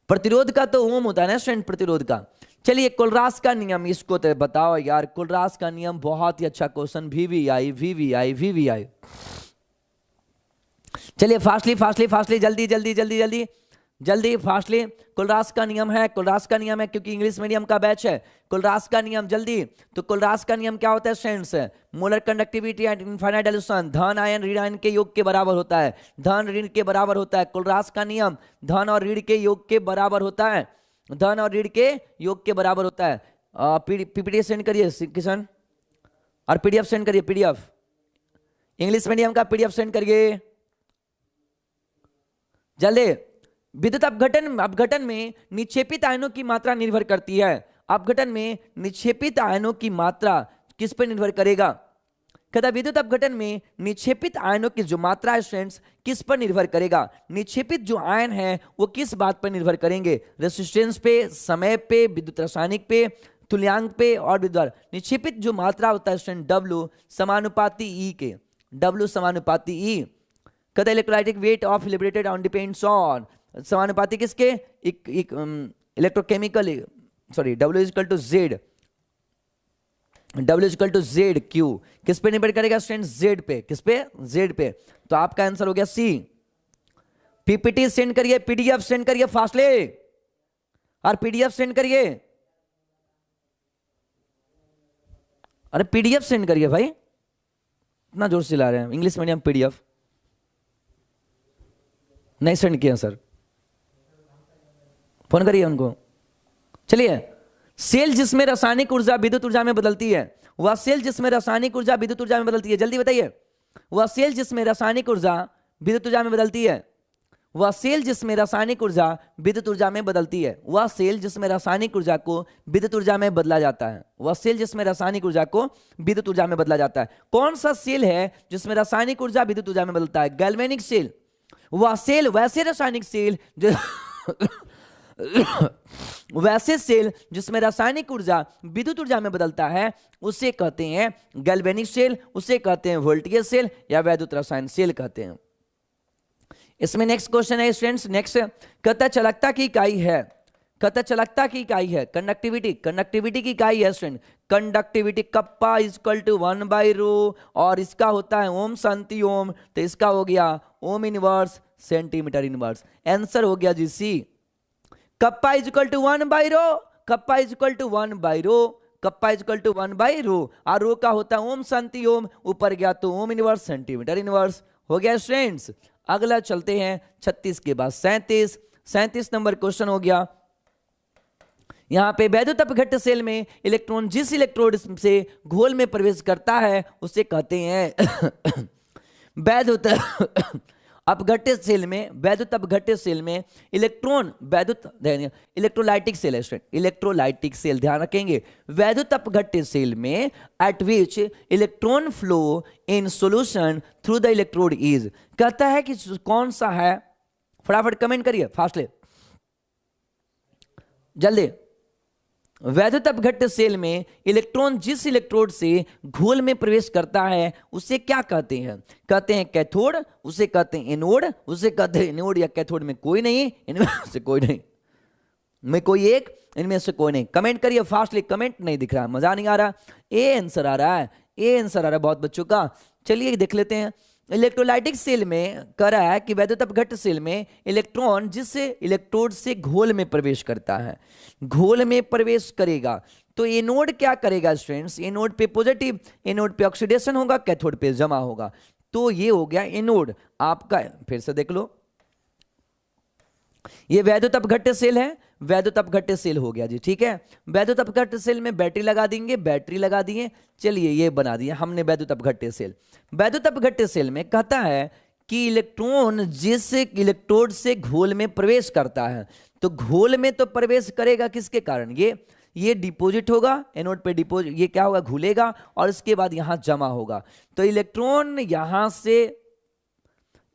प्रतिरोध का तो ओम होता है ना स्टूडेंट, प्रतिरोध का। चलिए कोलरास का नियम, इसको तो बताओ यार, कोलरास का नियम बहुत ही अच्छा क्वेश्चन, VVI। चलिए फास्टली जल्दी फास्टली। कोलरास का नियम है, क्योंकि इंग्लिश मीडियम का बैच है। कोलरास का नियम जल्दी, तो कोलरास का नियम क्या होता है students, molar conductivity and infinite dilution, धन आयन ऋण आयन के योग के बराबर होता है, धन ऋण के बराबर होता है। कोलरास का नियम धन और ऋण के योग के बराबर होता है, धन और ऋण के योग के बराबर होता है। पीपीटी सेंड करिए किशन, और PDF सेंड करिए, PDF इंग्लिश मीडियम का PDF सेंड करिए जल्दी। विद्युत अपघटन में निक्षेपित आयनों की मात्रा निर्भर करती है। अपघटन में निक्षेपित आयनों की मात्रा किस पर निर्भर करेगा, कहता विद्युत अपघटन में निक्षेपित आयनों की जो मात्रा है स्टूडेंट्स किस पर निर्भर करेगा। निक्षेपित जो आयन है वो किस बात पर निर्भर करेंगे, रेसिस्टेंस पे, समय पे, विद्युत रासायनिक पे, तुल्यांक पे और विद्युत। निक्षेपित जो मात्रा होता है स्टूडेंट W समानुपाती E के, W समानुपाती E। कहता electrolytic weight of liberated on depends on, समानुपाती किसके, electrochemical, sorry W is equal to ZQ, किस पे निर्भर करेगा स्टूडेंट, Z पे, किस पे, Z पे। तो आपका आंसर हो गया C। PPT सेंड करिए, PDF सेंड करिए फास्टली, और PDF सेंड करिए, अरे PDF सेंड करिए भाई, इतना जोर से ला रहे हैं। इंग्लिश मीडियम PDF नहीं सेंड किया सर, फोन करिए उनको। चलिए, सेल जिसमें रासायनिक ऊर्जा विद्युत ऊर्जा में बदलती है, वह सेल जिसमें रासायनिक ऊर्जा विद्युत ऊर्जा में बदलती है, जल्दी बताइए। वह सेल जिसमें रासायनिक ऊर्जा विद्युत ऊर्जा में बदलती है, वह सेल जिसमें रासायनिक ऊर्जा विद्युत ऊर्जा में बदलती है, वह सेल जिसमें रासायनिक ऊर्जा को विद्युत ऊर्जा में बदला जाता है, वह सेल जिसमें रासायनिक ऊर्जा को विद्युत ऊर्जा में बदला जाता है। कौन सा सेल है जिसमें रासायनिक ऊर्जा विद्युत ऊर्जा में बदलता है, गैल्वेनिक सेल। वह सेल, वैसे रासायनिक सेल जो वैसे सेल जिसमें रासायनिक ऊर्जा विद्युत ऊर्जा में बदलता है उसे कहते हैं गैल्वेनिक सेल, उसे कहते हैं वोल्टेज सेल या वैद्युत रसायन सेल कहते हैं। इसमें नेक्स्ट क्वेश्चन है स्टूडेंट्स, नेक्स्ट कहता है चालकता की इकाई है, कहता चालकता की इकाई है कंडक्टिविटी, कंडक्टिविटी की इकाई है student conductivity, kappa is equal to 1/रो, और इसका होता है ओम शांति ओम, तो इसका हो गया ohm inverse centimetre inverse. Answer हो गया जी सी। कप्पा इजकल टू 1/रो, कप्पा इजकल टू 1/रो, कप्पा इजकल टू 1/रो, और रो का होता है ओम शांति ओम, ऊपर गया तो ओम इनवर्स सेंटीमीटर इनवर्स। हो गया स्टूडेंट्स। अगला चलते हैं 36 के बाद 37। 37 नंबर क्वेश्चन हो गया। यहां पे वैद्युत अपघट्य सेल में इलेक्ट्रॉन जिस इलेक्ट्रोड से घोल में प्रवेश करता है उसे कहते हैं वैद्युत अपघट्य सेल में, वैद्युत अपघट्य सेल में इलेक्ट्रॉन, वैद्युत इलेक्ट्रोलाइटिक सेल है स्टूडेंट, इलेक्ट्रोलाइटिक सेल ध्यान रखेंगे। वैद्युत अपघट्य सेल में eight which electron flow in solution through the electrode is, कहता है कि कौन सा है, फटाफट कमेंट करिए फास्टली जल्दी। वैद्युत अपघट्य सेल में इलेक्ट्रॉन जिस इलेक्ट्रोड से घोल में प्रवेश करता है उसे क्या कहते हैं? कहते हैं कैथोड, उसे कहते हैं एनोड, उसे कहते हैं एनोड या कैथोड में कोई नहीं, इनमें से कोई नहीं, में कोई एक, इनमें से कोई नहीं। कमेंट करिए फास्टली, कमेंट नहीं दिख रहा है, मजा नहीं आ रहा। ए आंसर आ रहा है, ए आंसर आ रहा है बहुत बच्चों का। चलिए देख लेते हैं। इलेक्ट्रोलाइटिक सेल में कह रहा है कि वैद्युत अपघट्य सेल में इलेक्ट्रॉन जिस इलेक्ट्रोड से घोल में प्रवेश करता है, घोल में प्रवेश करेगा तो एनोड क्या करेगा स्टूडेंट्स? एनोड पे पॉजिटिव, एनोड पे ऑक्सीडेशन होगा, कैथोड पे जमा होगा, तो ये हो गया एनोड आपका। फिर से देख लो, ये वैद्युत अपघट्य सेल है, वैद्युत अपघट्य सेल हो गया जी, ठीक है। वैद्युत अपघट्य सेल में बैटरी लगा देंगे, बैटरी लगा दिए, चलिए ये बना दिया हमने वैद्युत अपघट्य सेल। वैद्युत अपघट्य सेल में कहता है कि इलेक्ट्रॉन जिस इलेक्ट्रोड से घोल में प्रवेश करता है, तो घोल में तो प्रवेश करेगा किसके कारण? ये डिपॉजिट होगा, एनोड पे डिपॉजिट, ये क्या होगा, घुलेगा, और इसके बाद यहां जमा होगा। तो इलेक्ट्रॉन यहां से,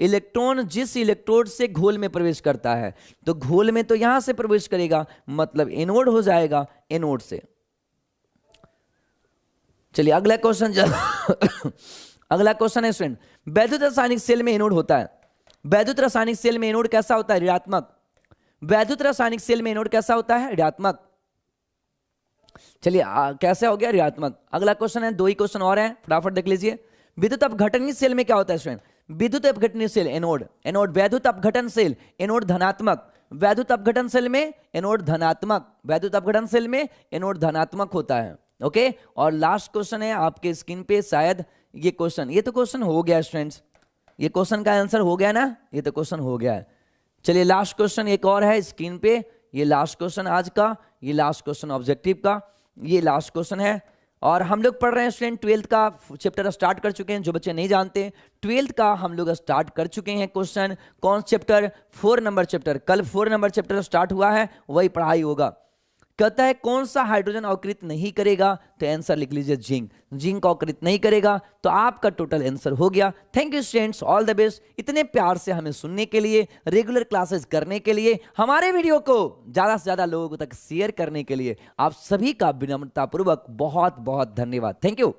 इलेक्ट्रॉन जिस इलेक्ट्रोड से घोल में प्रवेश करता है, तो घोल में तो यहां से प्रवेश करेगा, मतलब एनोड हो जाएगा, एनोड से। चलिए अगला क्वेश्चन अगला क्वेश्चन है स्टूडेंट, वैद्युत रासायनिक सेल में एनोड होता है, वैद्युत रासायनिक सेल में एनोड कैसा होता है? ऋणात्मक। वैद्युत रासायनिक सेल में एनोड कैसा होता है? ऋणात्मक। चलिए कैसे हो गया? ऋणात्मक। अगला क्वेश्चन है, दो ही क्वेश्चन और हैं, फटाफट देख लीजिए। विद्युत अपघटनीय सेल में क्या होता है स्टूडेंट? विद्युत अपघटनीय सेल एनोड, एनोड। वैद्युत अपघटन सेल एनोड धनात्मक, वैद्युत अपघटन सेल में एनोड धनात्मक, वैद्युत अपघटन सेल में एनोड धनात्मक होता है। ओके, और लास्ट क्वेश्चन है आपके स्क्रीन पे, शायद ये क्वेश्चन, ये तो क्वेश्चन हो गया स्टूडेंट्स, ये क्वेश्चन का आंसर हो गया ना, ये तो क्वेश्चन हो गया है। चलिए लास्ट क्वेश्चन एक और है स्क्रीन पे, ये लास्ट क्वेश्चन आज का, ये लास्ट क्वेश्चन ऑब्जेक्टिव का, ये लास्ट क्वेश्चन है। और हम लोग पढ़ रहे हैं स्टूडेंट 12th का चैप्टर स्टार्ट कर चुके हैं, जो बच्चे नहीं जानते 12th का हम लोग स्टार्ट कर चुके हैं क्वेश्चन। कौन चैप्टर? 4 नंबर चैप्टर, कल 4 नंबर चैप्टर स्टार्ट हुआ है, वही पढ़ाई होगा। कहता है कौन सा हाइड्रोजन अवकृत नहीं करेगा? तो आंसर लिख लीजिए जिंक, जिंक अवकृत नहीं करेगा, तो आपका टोटल आंसर हो गया। Thank you students, all the best. इतने प्यार से हमें सुनने के लिए, रेगुलर क्लासेस करने के लिए, हमारे वीडियो को ज्यादा से ज्यादा लोगों तक शेयर करने के लिए आप सभी का विनम्रतापूर्वक बहुत बहुत धन्यवाद। Thank you.